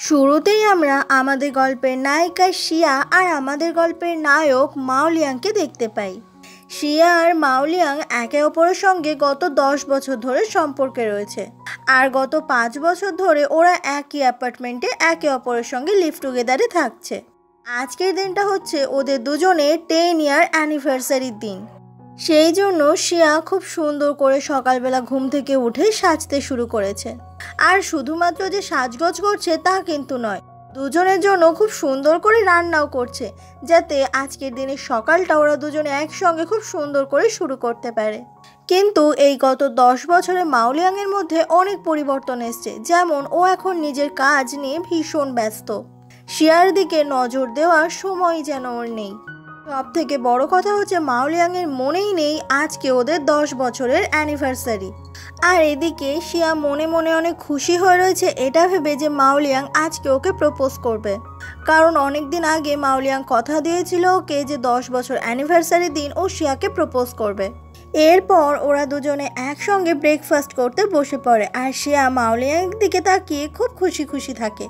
শুরুতেই আমরা আমাদের গল্পের নায়িকা শিয়া আর আমাদের গল্পের নায়ক মাওলিয়াংকে দেখতে পাই। শিয়া আর মাওলিয়াং একে অপরের সঙ্গে গত 10 বছর ধরে সম্পর্কে রয়েছে, আর গত 5 বছর ধরে ওরা একই অ্যাপার্টমেন্টে একে অপরের সঙ্গে লিভ টুগেদারে থাকছে। আজকের দিনটা হচ্ছে ওদের দুজনের 10 ইয়ার অ্যানিভার্সারির দিন। সেই জন্য শিয়া খুব সুন্দর করে সকালবেলা ঘুম থেকে উঠে সাজতে শুরু করেছে। আর শুধুমাত্র যে সাজগোজ করছে তা কিন্তু নয়, দুজনের জন্য খুব সুন্দর করে রান্নাও করছে, যাতে আজকের দিনের সকালটা ওরা দুজনে একসঙ্গে খুব সুন্দর করে শুরু করতে পারে। কিন্তু এই গত 10 বছরে মাওলিয়াংয়ের মধ্যে অনেক পরিবর্তন এসছে। যেমন ও এখন নিজের কাজ নিয়ে ভীষণ ব্যস্ত, শিয়ার দিকে নজর দেওয়ার সময় যেন ওর নেই। সব থেকে বড় কথা হচ্ছে মাওলিয়াংয়ের মনেই নেই আজকে ওদের 10 বছরের অ্যানিভার্সারি। আর এদিকে শিয়া মনে মনে অনেক খুশি হয়ে রয়েছে এটা ভেবে যে মাওলিয়াং আজকে ওকে প্রপোজ করবে। কারণ অনেক দিন আগে মাওলিয়াং কথা দিয়েছিল ওকে যে 10 বছর অ্যানিভার্সারি দিন ও শিয়াকে প্রপোজ করবে। এরপর ওরা দুজনে একসঙ্গে ব্রেকফাস্ট করতে বসে পড়ে, আর শিয়া মাওলিয়াংয়ের দিকে তাকিয়ে খুব খুশি খুশি থাকে।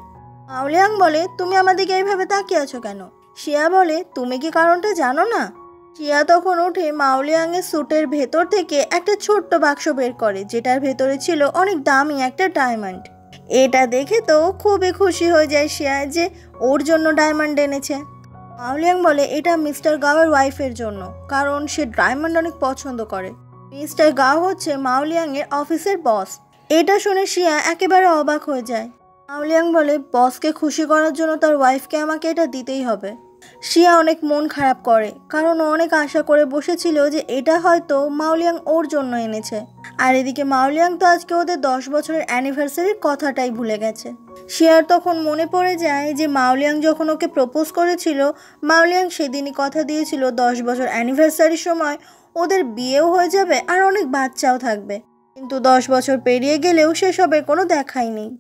মাওলিয়াং বলে, তুমি আমার দিকে এইভাবে তাকিয়ে আছো কেন? শিয়া বলে, তুমি কি কারণটা জানো না? শিয়া তখন উঠে মাওলিয়াংয়ের স্যুটের ভেতর থেকে একটা ছোট্ট বাক্স বের করে, যেটার ভেতরে ছিল অনেক দামি একটা ডায়মন্ড। এটা দেখে তো খুবই খুশি হয়ে যায় শিয়া যে ওর জন্য ডায়মন্ড এনেছে। মাওলিয়াং বলে, এটা মিস্টার গাওয়ের ওয়াইফের জন্য, কারণ সে ডায়মন্ড অনেক পছন্দ করে। মিস্টার গাও হচ্ছে মাওলিয়াংয়ের অফিসের বস। এটা শুনে শিয়া একেবারে অবাক হয়ে যায়। মাওলিয়াং বলে, বসকে খুশি করার জন্য তার ওয়াইফকে আমাকে এটা দিতেই হবে। শিয়া অনেক মন খারাপ করে, কারণ ও অনেক আশা করে বসেছিল যে এটা হয়তো মাওলিয়াং ওর জন্য এনেছে। আর এদিকে মাওলিয়াং তো আজকে ওদের 10 বছরের অ্যানিভার্সারির কথাটাই ভুলে গেছে। শিয়ার তখন মনে পড়ে যায় যে মাওলিয়াং যখন ওকে প্রপোজ করেছিল, মাওলিয়াং সেদিনই কথা দিয়েছিল 10 বছর অ্যানিভার্সারির সময় ওদের বিয়েও হয়ে যাবে আর অনেক বাচ্চাও থাকবে। কিন্তু 10 বছর পেরিয়ে গেলেও সেসবের কোনো দেখাই নেই।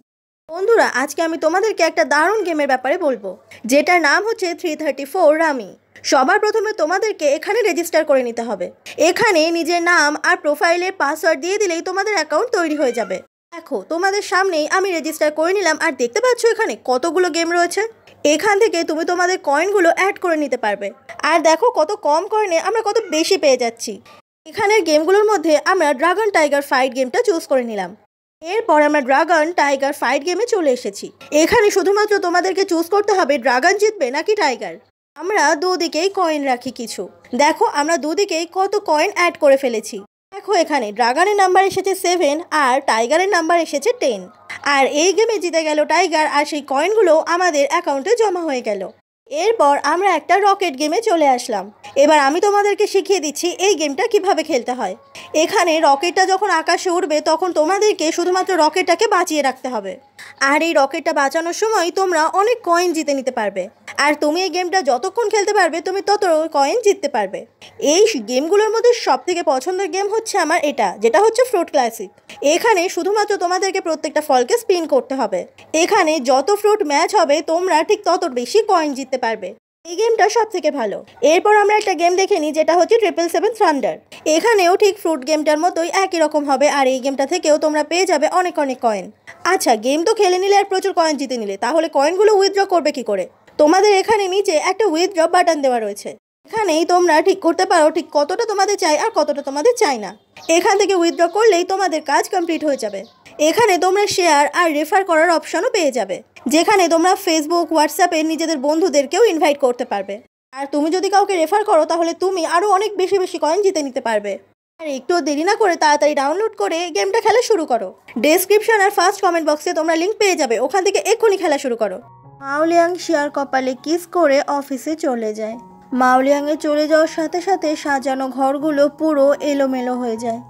বন্ধুরা, আজকে আমি তোমাদেরকে একটা দারুণ গেমের ব্যাপারে বলবো, যেটার নাম হচ্ছে 334 রামি। সবার প্রথমে তোমাদেরকে এখানে রেজিস্টার করে নিতে হবে। এখানে নিজের নাম আর প্রোফাইলের পাসওয়ার্ড দিয়ে দিলেই তোমাদের অ্যাকাউন্ট তৈরি হয়ে যাবে। দেখো, তোমাদের সামনেই আমি রেজিস্টার করে নিলাম, আর দেখতে পাচ্ছ এখানে কতগুলো গেম রয়েছে। এখান থেকে তুমি তোমাদের কয়েনগুলো অ্যাড করে নিতে পারবে। আর দেখো কত কম কয়েনে আমরা কত বেশি পেয়ে যাচ্ছি। এখানের গেমগুলোর মধ্যে আমরা ড্রাগন টাইগার ফাইট গেমটা চুজ করে নিলাম। এরপর আমরা ড্রাগন টাইগার ফাইট গেমে চলে এসেছি। এখানে শুধুমাত্র তোমাদেরকে চুজ করতে হবে ড্রাগন জিতবে নাকি টাইগার। আমরা দুদিকেই কয়েন রাখি কিছু। দেখো আমরা দুদিকেই কত কয়েন অ্যাড করে ফেলেছি। দেখো এখানে ড্রাগনের নাম্বার এসেছে 7 আর টাইগারের নাম্বার এসেছে 10। আর এই গেমে জিতে গেল টাইগার, আর সেই কয়েনগুলো আমাদের অ্যাকাউন্টে জমা হয়ে গেল। এরপর আমরা একটা রকেট গেমে চলে আসলাম। এবার আমি তোমাদেরকে শিখিয়ে দিচ্ছি এই গেমটা কিভাবে খেলতে হয়। এখানে রকেটটা যখন আকাশে উঠবে তখন তোমাদেরকে শুধুমাত্র রকেটটাকে বাঁচিয়ে রাখতে হবে। আর এই রকেটটা বাঁচানোর সময় তোমরা অনেক কয়েন জিতে নিতে পারবে। আর তুমি এই গেমটা যতক্ষণ খেলতে পারবে তুমি তত কয়েন জিততে পারবে। এই গেমগুলোর মধ্যে সবথেকে পছন্দের গেম হচ্ছে আমার এটা, যেটা হচ্ছে ফ্রুট ক্লাসিক। এখানে শুধুমাত্র তোমাদেরকে প্রত্যেকটা ফলকে স্পিন করতে হবে। এখানে যত ফ্রুট ম্যাচ হবে তোমরা ঠিক তত বেশি কয়েন জিততে পারবে। এই গেমটা সব থেকে ভালো। এরপর আমরা একটা গেম দেখে নিই, যেটা হচ্ছে 777 থান্ডার। এখানেও ঠিক ফ্রুট গেমটার মতোই একই রকম হবে, আর এই গেমটা থেকেও তোমরা পেয়ে যাবে অনেক অনেক কয়েন। আচ্ছা, গেম তো খেলে নিলে আর প্রচুর কয়েন জিতে নিলে, তাহলে কয়েনগুলো উইথড্র করবে কি করে? তোমাদের এখানে নিচে একটা উইথড্র বাটন দেওয়া রয়েছে। এখানেই তোমরা ঠিক করতে পারো ঠিক কতটা তোমাদের চাই আর কতটা তোমাদের চাই না। এখান থেকে উইথড্র করলেই তোমাদের কাজ কমপ্লিট হয়ে যাবে। এখানে তোমরা শেয়ার আর রেফার করার অপশনও পেয়ে যাবে, যেখানে তোমরা ফেসবুক হোয়াটসঅ্যাপে নিজেদের বন্ধুদেরকেও ইনভাইট করতে পারবে। আর তুমি যদি কাউকে রেফার করো তাহলে তুমি আরও অনেক বেশি বেশি কয়েন জিতে নিতে পারবে। আর একটু দেরি না করে তাড়াতাড়ি ডাউনলোড করে গেমটা খেলা শুরু করো। ডেসক্রিপশন আর ফার্স্ট কমেন্ট বক্সে তোমরা লিঙ্ক পেয়ে যাবে, ওখান থেকে এক্ষুনি খেলা শুরু করো। মাওলিয়াং শিয়ার কপালে কিস করে অফিসে চলে যায়। মাওলিয়াংয়ে চলে যাওয়ার সাথে সাথে সাজানো ঘরগুলো পুরো এলোমেলো হয়ে যায়।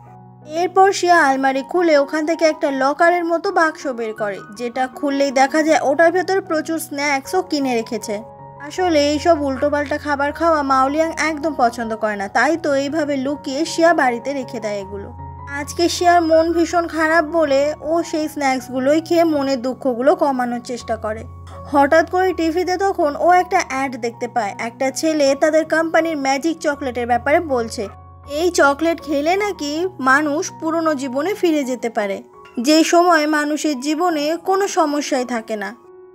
এরপর শিয়া আলমারি খুলে ওখান থেকে একটা লকারের মতো বাক্স বের করে, যেটা খুললেই দেখা যায় ওটার ভেতরে প্রচুর স্ন্যাক্সও কিনে রেখেছে। আসলে এইসব উল্টোপাল্টা খাবার খাওয়া মাওলিয়াং একদম পছন্দ করে না, তাই তো এইভাবে লুকিয়ে শিয়া বাড়িতে রেখে দেয় এগুলো। আজকে শিয়ার মন ভীষণ খারাপ বলে ও সেই স্ন্যাক্সগুলোই খেয়ে মনের দুঃখগুলো কমানোর চেষ্টা করে। হঠাৎ করে টিভিতে তখন ও একটা অ্যাড দেখতে পায়। একটা ছেলে তাদের কোম্পানির ম্যাজিক চকলেটের ব্যাপারে বলছে। এই চকলেট খেলে নাকি মানুষ পুরনো জীবনে ফিরে যেতে পারে, যে সময় মানুষের জীবনে কোনো সমস্যাই থাকে না।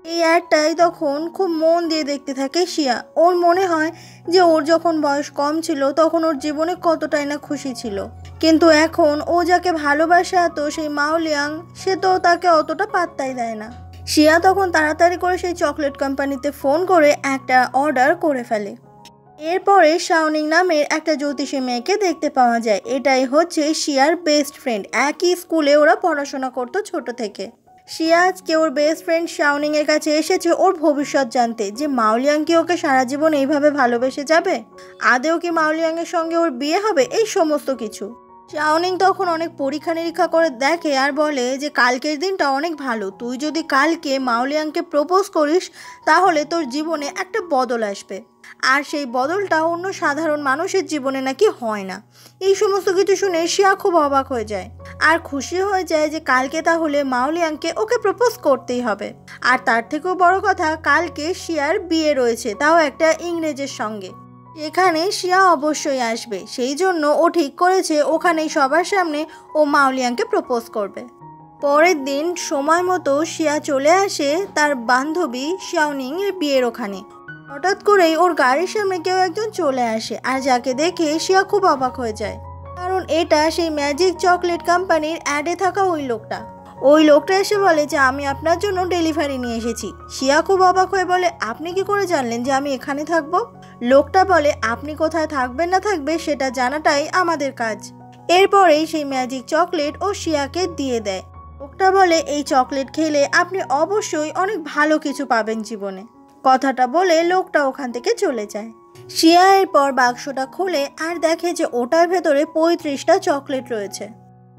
এই অ্যাডটাই তখন খুব মন দিয়ে দেখতে থাকে শিয়া। ওর মনে হয় যে ওর যখন বয়স কম ছিল তখন ওর জীবনে কতটাই না খুশি ছিল, কিন্তু এখন ও যাকে ভালোবাসে এত, সেই মাওলিয়াং, সে তো তাকে অতটা পাত্তাই দেয় না। শিয়া তখন তাড়াতাড়ি করে সেই চকলেট কোম্পানিতে ফোন করে একটা অর্ডার করে ফেলে। এরপরে শাওনিং নামের একটা জ্যোতিষী মেয়েকে দেখতে পাওয়া যায়। এটাই হচ্ছে শিয়ার বেস্ট ফ্রেন্ড। একই স্কুলে ওরা পড়াশোনা করতো ছোট থেকে। শিয়া আজকে ওর বেস্ট ফ্রেন্ড শাওনিং এর কাছে এসেছে ওর ভবিষ্যৎ জানতে, যে মাওলিয়াং কি ওকে সারা জীবন এইভাবে ভালোবেসে যাবে, আদেও কি মাওলিয়াং এর সঙ্গে ওর বিয়ে হবে, এই সমস্ত কিছু। শাওনিং তখন অনেক পরীক্ষা নিরীক্ষা করে দেখে আর বলে যে কালকের দিনটা অনেক ভালো, তুই যদি কালকে মাওলিয়াংকে প্রপোজ করিস তাহলে তোর জীবনে একটা বদল আসবে, আর সেই বদলটা অন্য সাধারণ মানুষের জীবনে নাকি হয় না। এই সমস্ত কিছু শুনে শিয়া খুব অবাক হয়ে যায় আর খুশি হয়ে যায় যে কালকে তাহলে মাওলিয়াংকে ওকে প্রপোজ করতেই হবে। আর তার থেকেও বড় কথা, কালকে শিয়ার বিয়ে রয়েছে, তাও একটা ইংরেজের সঙ্গে। এখানে শিয়া অবশ্যই আসবে, সেই জন্য ও ঠিক করেছে ওখানেই সবার সামনে ও মাওলিয়াংকে প্রপোজ করবে। পরের দিন সময় মতো শিয়া চলে আসে তার বান্ধবী শাওনিং এর বিয়ের ওখানে। হঠাৎ করেই ওর গাড়ির সামনে কেউ একজন চলে আসে, আর যাকে দেখে শিয়া খুব অবাক হয়ে যায়, কারণ এটা সেই ম্যাজিক চকলেট কোম্পানির অ্যাডে থাকা ওই লোকটা এসে বলে যে আমি আপনার জন্য ডেলিভারি নিয়ে এসেছি। শিয়া খুব অবাক হয়ে বলে, আপনি কি করে জানলেন যে আমি এখানে থাকবো? লোকটা বলে, আপনি কোথায় থাকবেন না থাকবে সেটা জানাটাই আমাদের কাজ। এরপরেই সেই ম্যাজিক চকলেট ও শিয়াকে দিয়ে দেয়। লোকটা বলে, এই চকলেট খেলে আপনি অবশ্যই অনেক ভালো কিছু পাবেন জীবনে। কথাটা বলে লোকটা ওখান থেকে চলে যায়। শিয়া এরপর বাক্সটা খোলে আর দেখে যে ওটার ভেতরে 35টা চকলেট রয়েছে।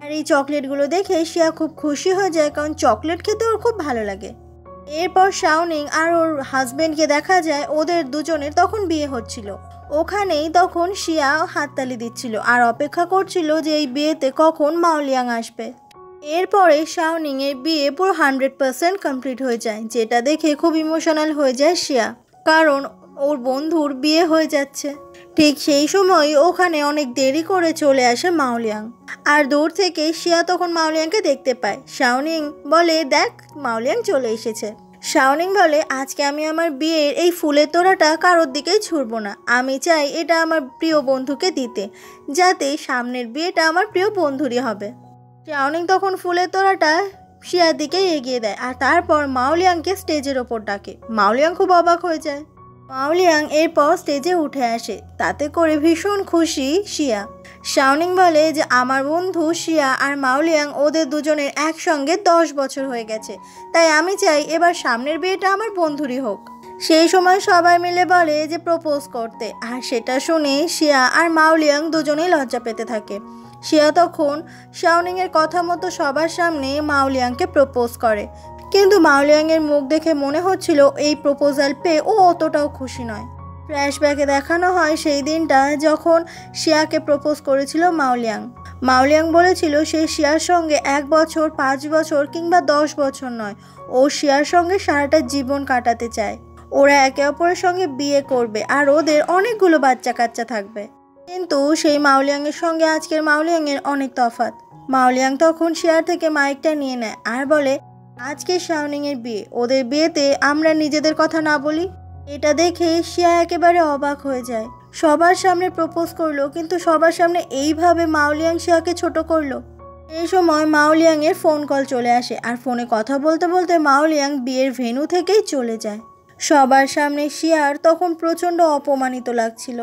আর এই চকলেটগুলো দেখে শিয়া খুব খুশি হয়ে যায়, কারণ চকলেট খেতে ওর খুব ভালো লাগে। এরপর শাওনিং আর ওর হাজবেন্ডকে দেখা যায়, ওদের দুজনের তখন বিয়ে হচ্ছিল। ওখানেই তখন শিয়া হাততালি দিচ্ছিল আর অপেক্ষা করছিল যে এই বিয়েতে কখন মাওলিয়াং আসবে। এরপরে শাওনিং এর বিয়ে পুরো 100% কমপ্লিট হয়ে যায়, যেটা দেখে খুব ইমোশনাল হয়ে যায় শিয়া, কারণ ওর বন্ধুর বিয়ে হয়ে যাচ্ছে। ঠিক সেই সময় ওখানে অনেক দেরি করে চলে আসে মাওলিয়াং, আর দূর থেকে শিয়া তখন মাওলিয়াংকে দেখতে পায়। শাওনিং বলে, দেখ মাওলিয়াং চলে এসেছে। শাওনিং বলে, আজকে আমি আমার বিয়ের এই ফুলের তোড়াটা কারোর দিকেই ছুঁড়ব না, আমি চাই এটা আমার প্রিয় বন্ধুকে দিতে, যাতে সামনের বিয়েটা আমার প্রিয় বন্ধুরই হবে। শাওনিং তখন ফুলের তোড়াটা শিয়ার দিকে এগিয়ে দেয় আর তারপর মাওলিয়াংকে স্টেজের ওপর ডাকে। মাওলিয়াং খুব অবাক হয়ে যায়। মাওলিয়াং এরপর স্টেজে উঠে আসে, তাতে করে ভীষণ খুশি শিয়া। শাওনিং বলে যে আমার বন্ধু শিয়া আর মাওলিয়াং, ওদের দুজনের একসঙ্গে 10 বছর হয়ে গেছে, তাই আমি চাই এবার সামনের বিয়েটা আমার বন্ধুরই হোক। সেই সময় সবাই মিলে বলে যে প্রপোজ করতে, আর সেটা শুনে শিয়া আর মাওলিয়াং দুজনেই লজ্জা পেতে থাকে। শিয়া তখন শাওনিং এর কথা মতো সবার সামনে মাওলিয়াংকে প্রপোজ করে, কিন্তু মাওলিয়াং এর মুখ দেখে মনে হচ্ছিল এই প্রপোজাল পেয়ে ও অতটাও খুশি নয়। ফ্ল্যাশব্যাকে দেখানো হয় সেই দিনটা যখন শিয়াকে প্রপোজ করেছিল মাওলিয়াং বলেছিল সে শিয়ার সঙ্গে 1 বছর, 5 বছর কিংবা 10 বছর নয়, ও শিয়ার সঙ্গে সারাটা জীবন কাটাতে চায়। ওরা একে অপরের সঙ্গে বিয়ে করবে আর ওদের অনেকগুলো বাচ্চা কাচ্চা থাকবে। কিন্তু সেই মাওলিয়াং এর সঙ্গে আজকের মাওলিয়াং এর অনেক তফাৎ। মাওলিয়াং তখন শিয়ার থেকে মাইকটা নিয়ে নেয় আর বলে, আজকে শাওনিং এর বিয়ে, ওদের বিয়েতে আমরা নিজেদের কথা না বলি। এটা দেখে শিয়া একেবারে অবাক হয়ে যায়। সবার সামনে প্রপোজ করলো, কিন্তু সবার সামনে এইভাবে মাওলিয়াং শিয়াকে ছোট করলো। এই সময় মাওলিয়াং এর ফোন কল চলে আসে, আর ফোনে কথা বলতে বলতে মাওলিয়াং বিয়ের ভেন্যু থেকেই চলে যায়। সবার সামনে শিয়ার তখন প্রচণ্ড অপমানিত লাগছিল।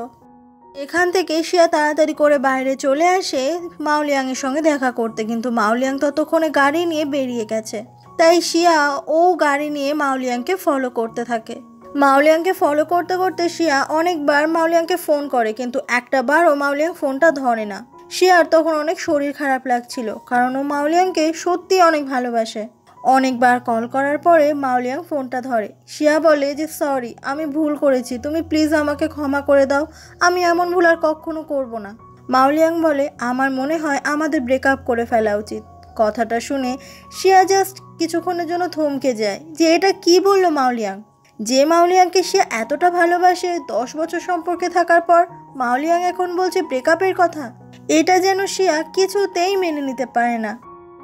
এখান থেকে শিয়া তাড়াতাড়ি করে বাইরে চলে আসে মাওলিয়াং এর সঙ্গে দেখা করতে, কিন্তু মাওলিয়াং ততক্ষণে গাড়ি নিয়ে বেরিয়ে গেছে। তাই শিয়া ও গাড়ি নিয়ে মাওলিয়াংকে ফলো করতে থাকে। মাওলিয়াংকে ফলো করতে করতে শিয়া অনেকবার মাওলিয়াংকে ফোন করে, কিন্তু একটা বারও মাওলিয়াং ফোনটা ধরে না। শিয়ার তখন অনেক শরীর খারাপ লাগছিল, কারণ ও মাওলিয়াংকে সত্যি অনেক ভালোবাসে। অনেকবার কল করার পরে মাওলিয়াং ফোনটা ধরে। শিয়া বলে যে সরি, আমি ভুল করেছি, তুমি প্লিজ আমাকে ক্ষমা করে দাও, আমি এমন ভুল আর কখনো করব না। মাওলিয়াং বলে, আমার মনে হয় আমাদের ব্রেকআপ করে ফেলা উচিত। কথাটা শুনে শিয়া জাস্ট কিছুক্ষণের জন্য থমকে যায় যে এটা কি বললো মাওলিয়াং। যে মাওলিয়াংকে শিয়া এতটা ভালোবাসে, 10 বছর সম্পর্কে থাকার পর মাওলিয়াং এখন বলছে ব্রেকআপের কথা। এটা যেন শিয়া কিছুতেই মেনে নিতে পারে না।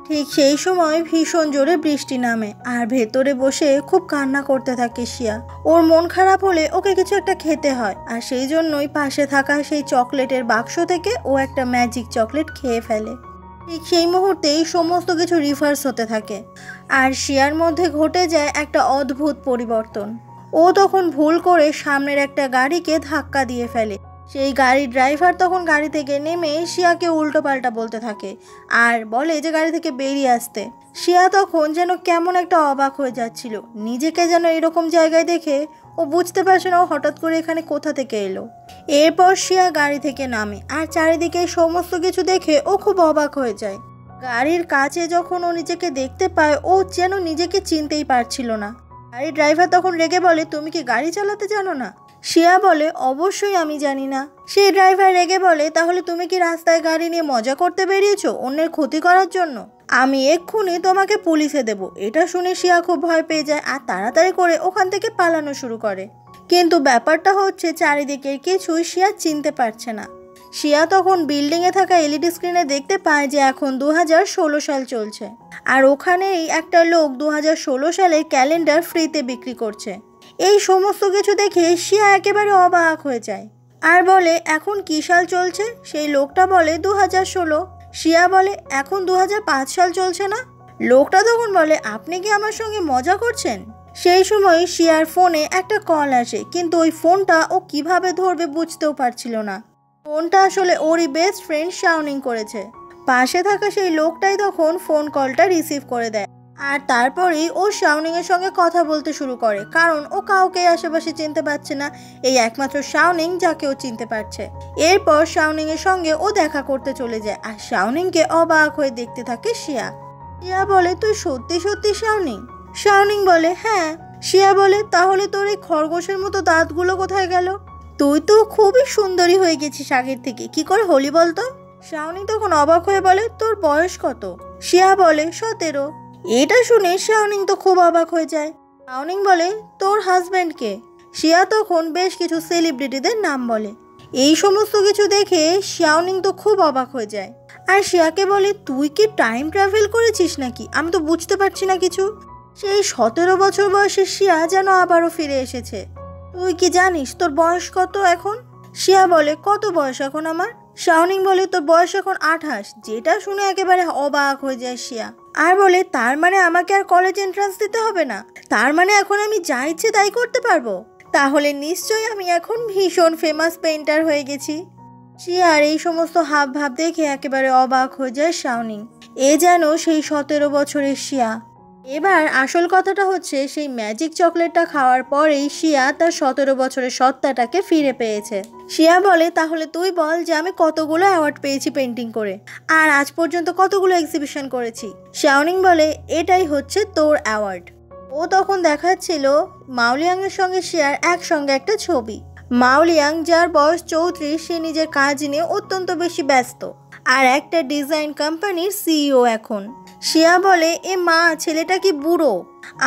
ঠিক সেই সময় ভীষণ জোরে বৃষ্টি নামে আর ভেতরে বসে খুব কান্না করতে থাকে শিয়া। ওর মন খারাপ হলে ওকে কিছু একটা খেতে হয়, আর সেই জন্যই পাশে থাকা সেই চকলেটের বাক্স থেকে ও একটা ম্যাজিক চকলেট খেয়ে ফেলে। ঠিক সেই মুহূর্তেই সমস্ত কিছু রিভার্স হতে থাকে আর শিয়ার মধ্যে ঘটে যায় একটা অদ্ভুত পরিবর্তন। ও তখন ভুল করে সামনের একটা গাড়িকে ধাক্কা দিয়ে ফেলে। সেই গাড়ির ড্রাইভার তখন গাড়ি থেকে নেমে শিয়াকে উল্টো পাল্টা বলতে থাকে আর বলে যে গাড়ি থেকে বেরিয়ে আসতে। শিয়া তখন যেন কেমন একটা অবাক হয়ে যাচ্ছিল, নিজেকে যেন এরকম জায়গায় দেখে ও বুঝতে পারছে না ও হঠাৎ করে এখানে কোথা থেকে এলো। এরপর শিয়া গাড়ি থেকে নামে আর চারিদিকে সমস্ত কিছু দেখে ও খুব অবাক হয়ে যায়। গাড়ির কাছে যখন ও নিজেকে দেখতে পায় ও যেন নিজেকে চিনতেই পারছিল না। গাড়ির ড্রাইভার তখন রেগে বলে, তুমি কি গাড়ি চালাতে জানো না? শিয়া বলে, অবশ্যই আমি জানি না। সেই ড্রাইভার রেগে বলে, তাহলে তুমি কি রাস্তায় গাড়ি নিয়ে মজা করতে বেরিয়েছো অন্যের ক্ষতি করার জন্য? আমি এক্ষুনি তোমাকে পুলিশে দেব। এটা শুনে শিয়া খুব ভয় পেয়ে যায় আর তাড়াতাড়ি করে ওখান থেকে পালানো শুরু করে। কিন্তু ব্যাপারটা হচ্ছে চারিদিকের কিছুই শিয়া চিনতে পারছে না। শিয়া তখন বিল্ডিংয়ে থাকা এলইডি স্ক্রিনে দেখতে পায় যে এখন 2016 সাল চলছে আর ওখানেই একটা লোক 2016 সালের ক্যালেন্ডার ফ্রিতে বিক্রি করছে। এই সমস্ত কিছু দেখে শিয়া একেবারে অবাক হয়ে যায় আর বলে, এখন কি সাল চলছে? সেই লোকটা বলে 2016। শিয়া বলে, এখন 2005 সাল চলছে না? লোকটা তখন বলে, আপনি কি আমার সঙ্গে মজা করছেন? সেই সময় শিয়ার ফোনে একটা কল আসে, কিন্তু ওই ফোনটা ও কিভাবে ধরবে বুঝতেও পারছিল না। ফোনটা আসলে ওরই বেস্ট ফ্রেন্ড শাওনিং করেছে। পাশে থাকা সেই লোকটাই তখন ফোন কলটা রিসিভ করে দেয় আর তারপরেই ও শাওনিং এর সঙ্গে কথা বলতে শুরু করে, কারণ ও কাউকে আশেপাশে চিনতে পারছে না, এই একমাত্র শাওনিং যাকে ও চিনতে পারছে। এরপর শাওনিং এর সঙ্গে ও দেখা করতে চলে যায় আর শাওনিংকে অবাক হয়ে দেখতে থাকে শিয়া। শিয়া বলে, তুই সত্যি সত্যি শাওনিং? শাওনিং বলে, হ্যাঁ। শিয়া বলে, তাহলে তোর এই খরগোশের মতো দাঁতগুলো কোথায় গেল? তুই তো খুবই সুন্দরী হয়ে গেছিস আগের থেকে, কি করে হলি বলতো? শাওনিং তখন অবাক হয়ে বলে, তোর বয়স কত? শিয়া বলে, 17। এটা শুনে শাওনিং তো খুব অবাক হয়ে যায়। শাওনিং বলে, তোর হাজব্যান্ড কে? শিয়া তখন বেশ কিছু সেলিব্রিটিদের নাম বলে। এই সমস্ত কিছু দেখে শাওনিং তো খুব অবাক হয়ে যায় আর শিয়াকে বলে, তুই কি টাইম ট্রাভেল করেছিস নাকি? আমি তো বুঝতে পারছি না কিছু। সেই 17 বছর বয়সের শিয়া যেন আবারও ফিরে এসেছে। তুই কি জানিস তোর বয়স কত এখন? শিয়া বলে, কত বয়স এখন আমার? শাওনিং বলে, তোর বয়স এখন 28। যেটা শুনে একেবারে অবাক হয়ে যায় শিয়া আর বলে, তার মানে আমাকে আর কলেজ এন্ট্রান্স দিতে হবে না? তার মানে এখন আমি যা ইচ্ছে তাই করতে পারবো? তাহলে নিশ্চয়ই আমি এখন ভীষণ ফেমাস পেইন্টার হয়ে গেছি। শিয়ার এই সমস্ত হাব ভাব দেখে একেবারে অবাক হয়ে যায় শাওনিং। এ যেন সেই 17 বছরের শিয়া। এবার আসল কথাটা হচ্ছে, সেই ম্যাজিক চকলেটটা খাওয়ার পরেই শিয়া তার 17 বছরের সত্তাটাকে ফিরে পেয়েছে। শিয়া বলে, তাহলে তুই বল যে আমি কতগুলো অ্যাওয়ার্ড পেয়েছি পেন্টিং করে আর আজ পর্যন্ত কতগুলো এক্সিবিশন করেছি? শাওনিং বলে, এটাই হচ্ছে তোর অ্যাওয়ার্ড। ও তখন দেখাচ্ছিল মাওলিয়াং এর সঙ্গে শিয়ার একসঙ্গে একটা ছবি। মাওলিয়াং, যার বয়স 34, সে নিজের কাজ নিয়ে অত্যন্ত বেশি ব্যস্ত আর একটা ডিজাইন কোম্পানির সিইও এখন। শিয়া বলে, এ মা, ছেলেটা কি বুড়ো,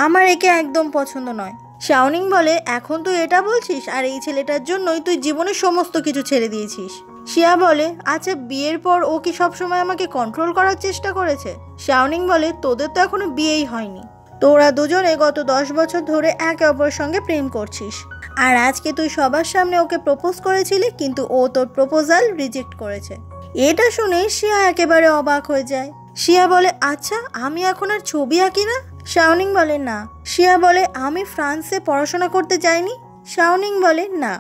আমার একে একদম পছন্দ নয়। শাওনিং বলে, এখন তুই এটা বলছিস আর এই ছেলেটার জন্যই তুই জীবনের সমস্ত কিছু ছেড়ে দিয়েছিস? শিয়া বলে, আচ্ছা বিয়ের পর ও কি সবসময় আমাকে কন্ট্রোল করার চেষ্টা করেছে? শাওনিং বলে, তোদের তো এখনো বিয়েই হয়নি, তোরা দুজনে গত 10 বছর ধরে একে অপরের সঙ্গে প্রেম করছিস আর আজকে তুই সবার সামনে ওকে প্রপোজ করেছিলি, কিন্তু ও তোর প্রপোজাল রিজেক্ট করেছে। এটা শুনে শিয়া একেবারে অবাক হয়ে যায়। শিয়া বলে, আচ্ছা আমি এখন আর ছবি আঁকি না? শাওনিং বলে, না। শিয়া বলে, আমি ফ্রান্সে পড়াশোনা করতে যাইনি? শাওনিং বলে, না।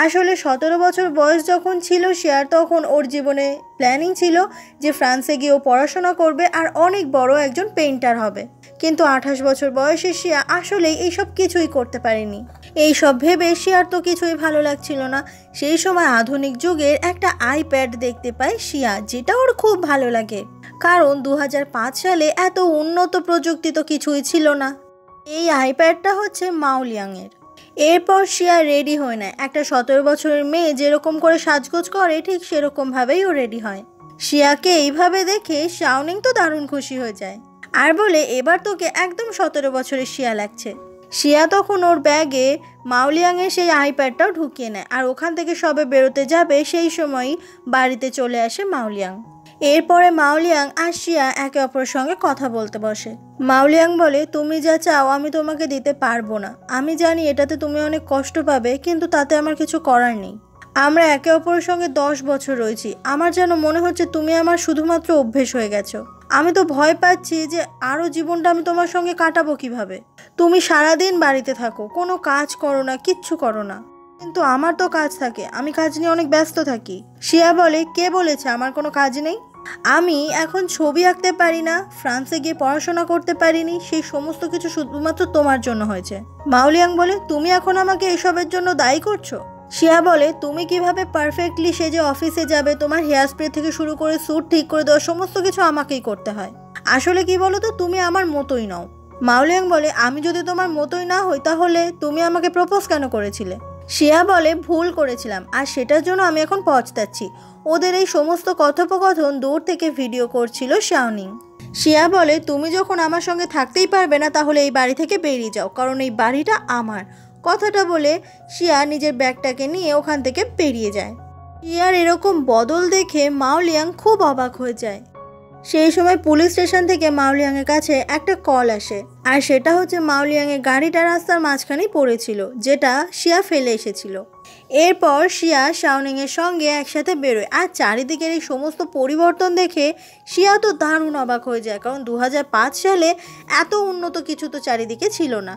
আসলে 17 বছর বয়স যখন ছিল শিয়ার, তখন ওর জীবনে প্ল্যানিং ছিল যে ফ্রান্সে গিয়ে ও পড়াশোনা করবে আর অনেক বড় একজন পেইন্টার হবে। কিন্তু 28 বছর বয়সে শিয়া আসলেই এইসব কিছুই করতে পারেনি। এইসব ভেবে শিয়ার তো কিছুই ভালো লাগছিল না। সেই সময় আধুনিক যুগের একটা আইপ্যাড দেখতে পায় শিয়া, যেটা ওর খুব ভালো লাগে, কারণ 2005 সালে এত উন্নত প্রযুক্তি তো কিছুই ছিল না। এই আইপ্যাডটা হচ্ছে মাওলিয়াংয়ের। এরপর শিয়া রেডি হয়ে নেয়। একটা 17 বছরের মেয়ে যেরকম করে সাজগোজ করে ঠিক সেরকমভাবেই ও রেডি হয়। শিয়াকে এইভাবে দেখে শাওনিং তো দারুণ খুশি হয়ে যায় আর বলে, এবার তোকে একদম 17 বছরের শিয়া লাগছে। শিয়া তখন ওর ব্যাগে মাওলিয়াংয়ের সেই আইপ্যাডটাও ঢুকিয়ে নেয় আর ওখান থেকে সবে বেরোতে যাবে সেই সময়ই বাড়িতে চলে আসে মাওলিয়াং। এরপরে মাওলিয়াং আর শিয়া একে অপরের সঙ্গে কথা বলতে বসে। মাওলিয়াং বলে, তুমি যা চাও আমি তোমাকে দিতে পারবো না। আমি জানি এটাতে তুমি অনেক কষ্ট পাবে, কিন্তু তাতে আমার কিছু করার নেই। আমরা একে অপরের সঙ্গে 10 বছর রয়েছি। আমার যেন মনে হচ্ছে তুমি আমার শুধুমাত্র অভ্যেস হয়ে গেছো। আমি তো ভয় পাচ্ছি যে আরও জীবনটা আমি তোমার সঙ্গে কাটাবো কিভাবে। তুমি সারাদিন বাড়িতে থাকো, কোনো কাজ করো না, কিচ্ছু করো না। কিন্তু আমার তো কাজ থাকে, আমি কাজ নিয়ে অনেক ব্যস্ত থাকি। শিয়া বলে, কে বলেছে আমার কোনো কাজ নেই? আমি এখন ছবি আঁকতে পারি না, ফ্রান্সে গিয়ে পড়াশোনা করতে পারিনি, সেই সমস্ত কিছু শুধুমাত্র তোমার জন্য হয়েছে। মাওলিয়াং বলে, তুমি এখন আমাকে এসবের জন্য দায়ী করছো? শিয়া বলে, তুমি কিভাবে পারফেক্টলি সেজে অফিসে যাবে, তোমার হেয়ার স্প্রে থেকে শুরু করে স্যুট ঠিক করে দেওয়া সমস্ত কিছু আমাকেই করতে হয়। আসলে কি বলো তো, তুমি আমার মতোই নও। মাওলিয়াং বলে, আমি যদি তোমার মতোই না হই তাহলে তুমি আমাকে প্রপোজ কেন করেছিলে? শিয়া বলে, ভুল করেছিলাম, আর সেটার জন্য আমি এখন পছতাচ্ছি। ওদের এই সমস্ত কথোপকথন দূর থেকে ভিডিও করছিল শাওনিং। শিয়া বলে, তুমি যখন আমার সঙ্গে থাকতেই পারবে না তাহলে এই বাড়ি থেকে বেরিয়ে যাও, কারণ এই বাড়িটা আমার। কথাটা বলে শিয়া নিজের ব্যাগটাকে নিয়ে ওখান থেকে বেরিয়ে যায়। শিয়ার এরকম বদল দেখে মাওলিয়াং খুব অবাক হয়ে যায়। সেই সময় পুলিশ স্টেশন থেকে মাওলিয়াংয়ের কাছে একটা কল আসে, আর সেটা হচ্ছে মাওলিয়াংয়ের গাড়িটা রাস্তার মাঝখানেই পড়েছিল, যেটা শিয়া ফেলে এসেছিল। এরপর শিয়া শাওনিংয়ের সঙ্গে একসাথে বেরোয়, আর চারিদিকের এই সমস্ত পরিবর্তন দেখে শিয়া তো দারুণ অবাক হয়ে যায়, কারণ 2005 সালে এত উন্নত কিছু তো চারিদিকে ছিল না।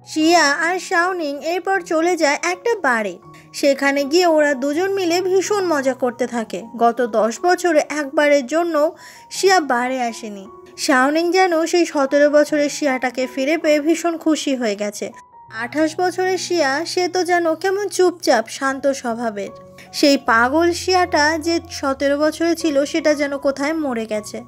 শিয়া আর শাওনিং এরপর চলে যায় একটা বারে। সেখানে গিয়ে ওরা দুজন মিলে ভীষণ মজা করতে থাকে। গত 10 বছরে একবারের জন্য শিয়া বারে আসেনি। শাওনিং যেন সেই 17 বছরের শিয়াটাকে ফিরে পেয়ে ভীষণ খুশি হয়ে গেছে। 28 বছরের শিয়া, সে তো যেন কেমন চুপচাপ শান্ত স্বভাবের। সেই পাগল শিয়াটা যে 17 বছরে ছিল সেটা যেন কোথায় মরে গেছে।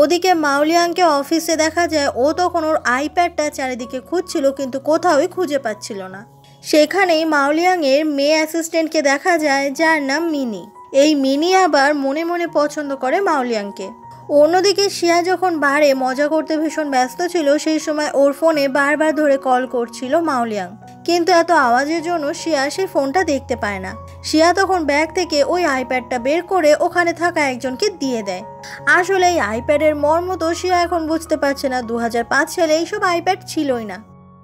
ওদিকে মাওলিয়াংকে অফিসে দেখা যায়, ও তখন ওর আইপ্যাডটা চারিদিকে খুঁজছিল, কিন্তু কোথাওই খুঁজে পাচ্ছিল না। সেখানেই মাওলিয়াংয়ের মেয়ে অ্যাসিস্ট্যান্টকে দেখা যায়, যার নাম মিনি। এই মিনি আবার মনে মনে পছন্দ করে মাওলিয়াংকে। অন্যদিকে শিয়া যখন বারে মজা করতে ভীষণ ব্যস্ত ছিল, সেই সময় ওর ফোনে বারবার ধরে কল করছিল মাওলিয়াং, কিন্তু এত আওয়াজের জন্য শিয়া সেই ফোনটা দেখতে পায় না। শিয়া তখন ব্যাগ থেকে ওই আইপ্যাডটা বের করে ওখানে থাকা একজনকে দিয়ে দেয়। আসলে এই আইপ্যাডের মর্ম তো শিয়া এখন বুঝতে পারছে না, 2005 সালে এইসব আইপ্যাড ছিলই না।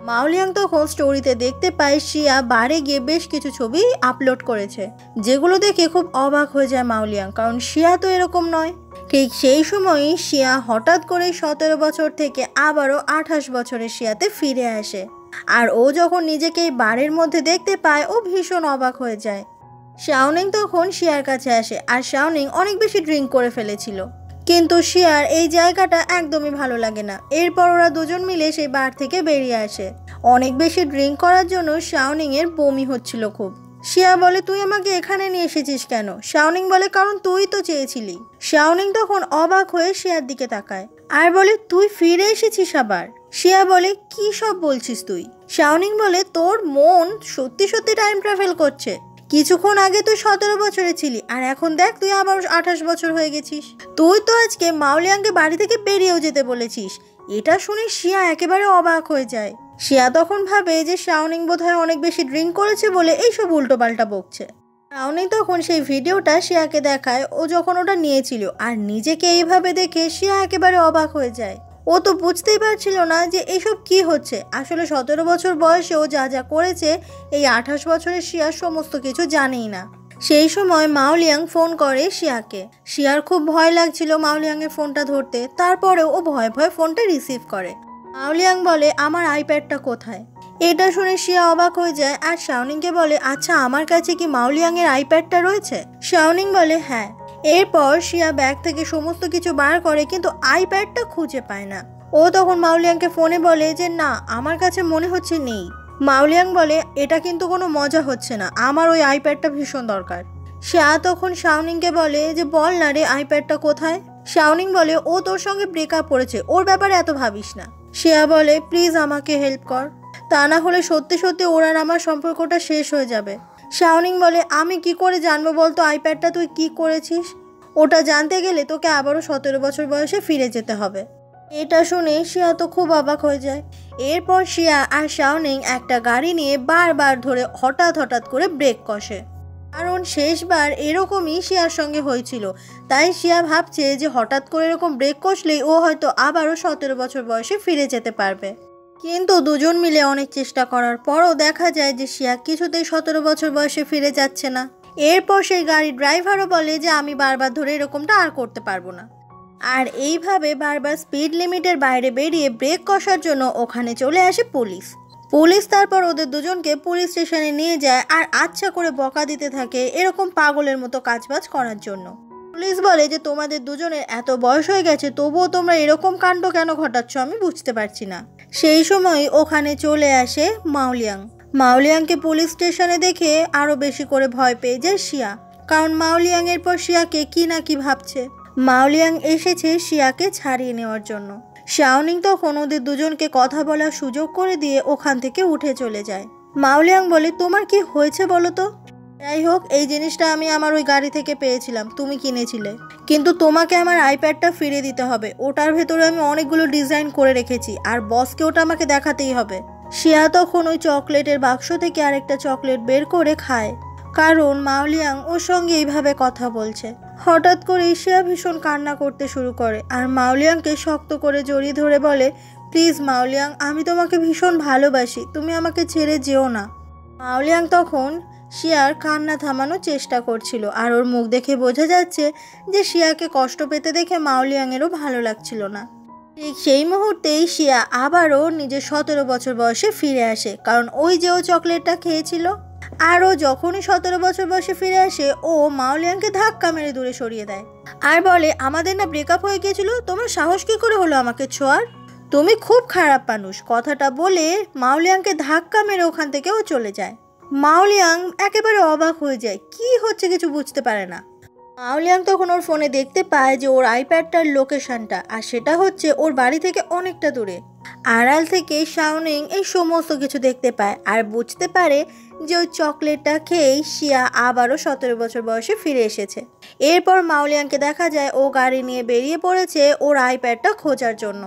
মাওলিয়াং তখন স্টোরিতে দেখতে পায় শিয়া বারে গিয়ে বেশ কিছু ছবি আপলোড করেছে, যেগুলো দেখে খুব অবাক হয়ে যায় মাওলিয়াং, কারণ শিয়া তো এরকম নয়। ঠিক সেই সময়ই শিয়া হঠাৎ করে 17 বছর থেকে আবারও 28 বছরের শিয়াতে ফিরে আসে। আর ও যখন নিজেকে এই বারের মধ্যে দেখতে পায়, ও ভীষণ অবাক হয়ে যায়। শাওনিং তখন শিয়ার কাছে আসে, আর শাওনিং অনেক বেশি ড্রিঙ্ক করে ফেলেছিল, কিন্তু শিয়ার এই জায়গাটা একদমই ভালো লাগে না। এরপর ওরা দুজন মিলে সেই বার থেকে বেরিয়ে আসে। অনেক বেশি ড্রিঙ্ক করার জন্য শাওনিংয়ের বমি হচ্ছিল খুব। শিয়া বলে, তুই আমাকে এখানে নিয়ে এসেছিস কেন? শাওনিং বলে, কারণ তুই তো চেয়েছিলি। শাওনিং তখন অবাক হয়ে শিয়ার দিকে তাকায় আর বলে, তুই ফিরে এসেছিস আবার? শিয়া বলে, কি সব বলছিস তুই? শাওনিং বলে, তোর মন সত্যি সত্যি টাইম ট্রাভেল করছে। কিছুক্ষণ আগে তুই 17 বছরে ছিলি, আর এখন দেখ তুই আবার 28 বছর হয়ে গেছিস। তুই তো আজকে মাওলিয়াংকে বাড়ি থেকে বেরিয়েও যেতে বলেছিস। এটা শুনে শিয়া একেবারে অবাক হয়ে যায়। শিয়া তখন ভাবে যে শাওনিং বোধহয় অনেক বেশি ড্রিঙ্ক করেছে বলে এইসব উল্টোপাল্টা বকছে। শাওনিং তখন সেই ভিডিওটা শিয়াকে দেখায়, ও যখন ওটা নিয়েছিল, আর নিজেকে এইভাবে দেখে শিয়া একেবারে অবাক হয়ে যায়। ও তো বুঝতেই পারছিল না যে এইসব কি হচ্ছে। আসলে 17 বছর বয়সে ও যা যা করেছে, এই 28 বছরের শিয়া সমস্ত কিছু জানেই না। সেই সময় মাওলিয়াং ফোন করে শিয়াকে। শিয়ার খুব ভয় লাগছিল মাওলিয়াংয়ের ফোনটা ধরতে, তারপরেও ও ভয়ে ভয়ে ফোনটা রিসিভ করে। মাওলিয়াং বলে, আমার আইপ্যাডটা কোথায়? এটা শুনে শিয়া অবাক হয়ে যায়, আর শাওনিংকে বলে, আচ্ছা আমার কাছে কি মাওলিয়াংয়ের আইপ্যাডটা রয়েছে? শাওনিং বলে, হ্যাঁ। এরপর শিয়া ব্যাগ থেকে সমস্ত কিছু বার করে, কিন্তু আইপ্যাডটা খুঁজে পায় না। ও তখন মাওলিয়াংকে ফোনে বলে যে, না আমার কাছে মনে হচ্ছে নেই। মাওলিয়াং বলে, এটা কিন্তু কোনো মজা হচ্ছে না, আমার ওই আইপ্যাডটা ভীষণ দরকার। শিয়া তখন শাওনিংকে বলে যে, বল না রে আইপ্যাডটা কোথায়? শাওনিং বলে, ও তোর সঙ্গে ব্রেকআপ করেছে, ওর ব্যাপারে এত ভাবিস না। শিয়া বলে, প্লিজ আমাকে হেল্প কর, তা না হলে সত্যি সত্যি ওর আর আমার সম্পর্কটা শেষ হয়ে যাবে। শাওনিং বলে, আমি কি করে জানবো বলতো আইপ্যাডটা তুই কি করেছিস? ওটা জানতে গেলে তোকে আবারও 17 বছর বয়সে ফিরে যেতে হবে। এটা শুনে শিয়া তো খুব অবাক হয়ে যায়। এরপর শিয়া আর শাওনিং একটা গাড়ি নিয়ে বারবার ধরে হঠাৎ হঠাৎ করে ব্রেক কষে। কারণ শেষবার এরকমই শিয়ার সঙ্গে হয়েছিল। তাই শিয়া ভাবছে যে হঠাৎ করে এরকম ব্রেক কষলেই ও হয়তো আবারও 17 বছর বয়সে ফিরে যেতে পারবে। কিন্তু দুজন মিলে অনেক চেষ্টা করার পরও দেখা যায় যে শিয়া কিছুতেই 17 বছর বয়সে ফিরে যাচ্ছে না। এরপর সেই গাড়ির ড্রাইভারও বলে যে আমি বারবার ধরে এরকমটা আর করতে পারবো না। আর এইভাবে বারবার স্পিড লিমিটের বাইরে বেরিয়ে ব্রেক কষার জন্য ওখানে চলে আসে পুলিশ তারপর ওদের দুজনকে পুলিশ স্টেশনে নিয়ে যায় আর আচ্ছা করে বকা দিতে থাকে এরকম পাগলের মতো কাজবাজ করার জন্য। পুলিশ বলে যে তোমাদের দুজনের এত বয়স হয়ে গেছে তবুও তোমরা এরকম কাণ্ড কেন ঘটাচ্ছ আমি বুঝতে পারছি না। সেই সময় ওখানে চলে আসে মাওলিয়াংকে পুলিশ স্টেশনে দেখে আরো বেশি করে ভয় পেয়ে যায় শিয়া, কারণ মাওলিয়াং এর পর শিয়াকে কি না কি ভাবছে। মাওলিয়াং এসেছে শিয়াকে ছাড়িয়ে নেওয়ার জন্য। শাওনিং তখন ওদের দুজনকে কথা বলার সুযোগ করে দিয়ে ওখান থেকে উঠে চলে যায়। মাওলিয়াং বলে তোমার কি হয়েছে বলো তো? যাই হোক, এই জিনিসটা আমি আমার ওই গাড়ি থেকে পেয়েছিলাম, তুমি কিনেছিলে, কিন্তু তোমাকে আমার আইপ্যাডটা ফিরে দিতে হবে। ওটার ভেতরে আমি অনেকগুলো ডিজাইন করে রেখেছি আর বসকে ওটা আমাকে দেখাতেই হবে। শিয়া তখন ওই চকলেটের বাক্স থেকে আরেকটা চকলেট বের করে খায়, কারণ মাওলিয়াং ওর সঙ্গে এইভাবে কথা বলছে। হঠাৎ করে শিয়া ভীষণ কান্না করতে শুরু করে আর মাওলিয়াংকে শক্ত করে জড়িয়ে ধরে বলে, প্লিজ মাওলিয়াং, আমি তোমাকে ভীষণ ভালোবাসি, তুমি আমাকে ছেড়ে যেও না। মাওলিয়াং তখন শিয়ার কান্না থামানোর চেষ্টা করছিল আর ওর মুখ দেখে বোঝা যাচ্ছে যে শিয়াকে কষ্ট পেতে দেখে মাওলিয়াংয়েরও ভালো লাগছিল না। ঠিক সেই মুহূর্তেই শিয়া আবারও নিজের 17 বছর বয়সে ফিরে আসে, কারণ ওই যে ও চকলেটটা খেয়েছিল। আর ও যখনই 17 বছর বয়সে ফিরে আসে ও মাওলিয়াংকে ধাক্কা মেরে দূরে সরিয়ে দেয় আর বলে, আমাদের না ব্রেকআপ হয়ে গিয়েছিল, তোমার সাহস কি করে হলো আমাকে ছোঁয়ার? তুমি খুব খারাপ মানুষ। কথাটা বলে মাওলিয়াংকে ধাক্কা মেরে ওখান থেকে ও চলে যায়। মাওলিয়াং একেবারে অবাক হয়ে যায়, কি হচ্ছে কিছু বুঝতে পারে না। মাওলিয়াং তখন ওর ফোনে দেখতে পায় যে ওর আইপ্যাডটার লোকেশনটা, আর সেটা হচ্ছে ওর বাড়ি থেকে অনেকটা দূরে। আড়াল থেকে শাওনিং এই সমস্ত কিছু দেখতে পায় আর বুঝতে পারে যে ওই চকলেটটা খেয়েই শিয়া আবারও 17 বছর বয়সে ফিরে এসেছে। এরপর মাওলিয়াংকে দেখা যায় ও গাড়ি নিয়ে বেরিয়ে পড়েছে ওর আইপ্যাডটা খোঁজার জন্য,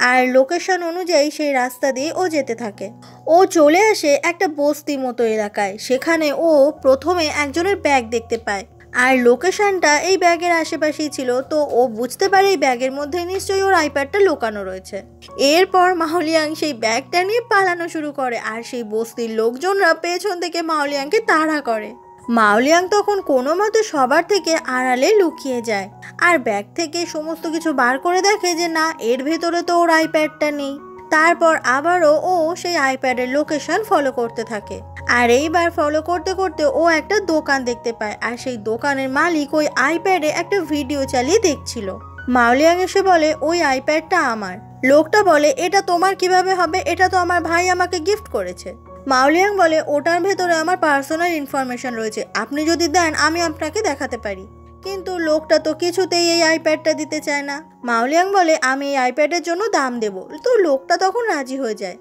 আর লোকেশন অনুযায়ী সেই রাস্তা দিয়ে ও যেতে থাকে। ও চলে আসে একটা বস্তি মতো এলাকায়, সেখানে ও প্রথমে একজনের ব্যাগ দেখতে পায় আর লোকেশনটা এই ব্যাগের আশেপাশেই ছিল। তো ও বুঝতে পারে এই ব্যাগের মধ্যে নিশ্চয়ই ওর আইপ্যাডটা লুকানো রয়েছে। এরপর মাওলিয়াং সেই ব্যাগটা নিয়ে পালানো শুরু করে আর সেই বস্তির লোকজনরা পেছন থেকে মাওলিয়াংকে তাড়া করে। মাওলিয়াং তখন কোনো মতে সবার থেকে আড়ালে লুকিয়ে যায় আর ব্যাগ থেকে সমস্ত কিছু বার করে দেখে যে না, এর ভেতরে তো ওর আইপ্যাডটা নেই। তারপর আবারও ও সেই আইপ্যাডের লোকেশন ফলো করতে থাকে আর এইবার ফলো করতে করতে ও একটা দোকান দেখতে পায় আর সেই দোকানের মালিক ওই আইপ্যাডে একটা ভিডিও চালিয়ে দেখছিল। মাওলিয়াং এসে বলে, ওই আইপ্যাডটা আমার। লোকটা বলে, এটা তোমার কিভাবে হবে? এটা তো আমার ভাই আমাকে গিফট করেছে। মাওলিয়াং বলে, ওটার ভেতরে আমার পার্সোনাল ইনফরমেশন রয়েছে, আপনি যদি দেন আমি আপনাকে দেখাতে পারি। কিন্তু লোকটা তো কিছুতেই এই আইপ্যাডটা দিতে চায় না। মাওলিয়াং বলে, আমি এই আইপ্যাডের জন্য দাম দেব। তো লোকটা তখন রাজি হয়ে যায়।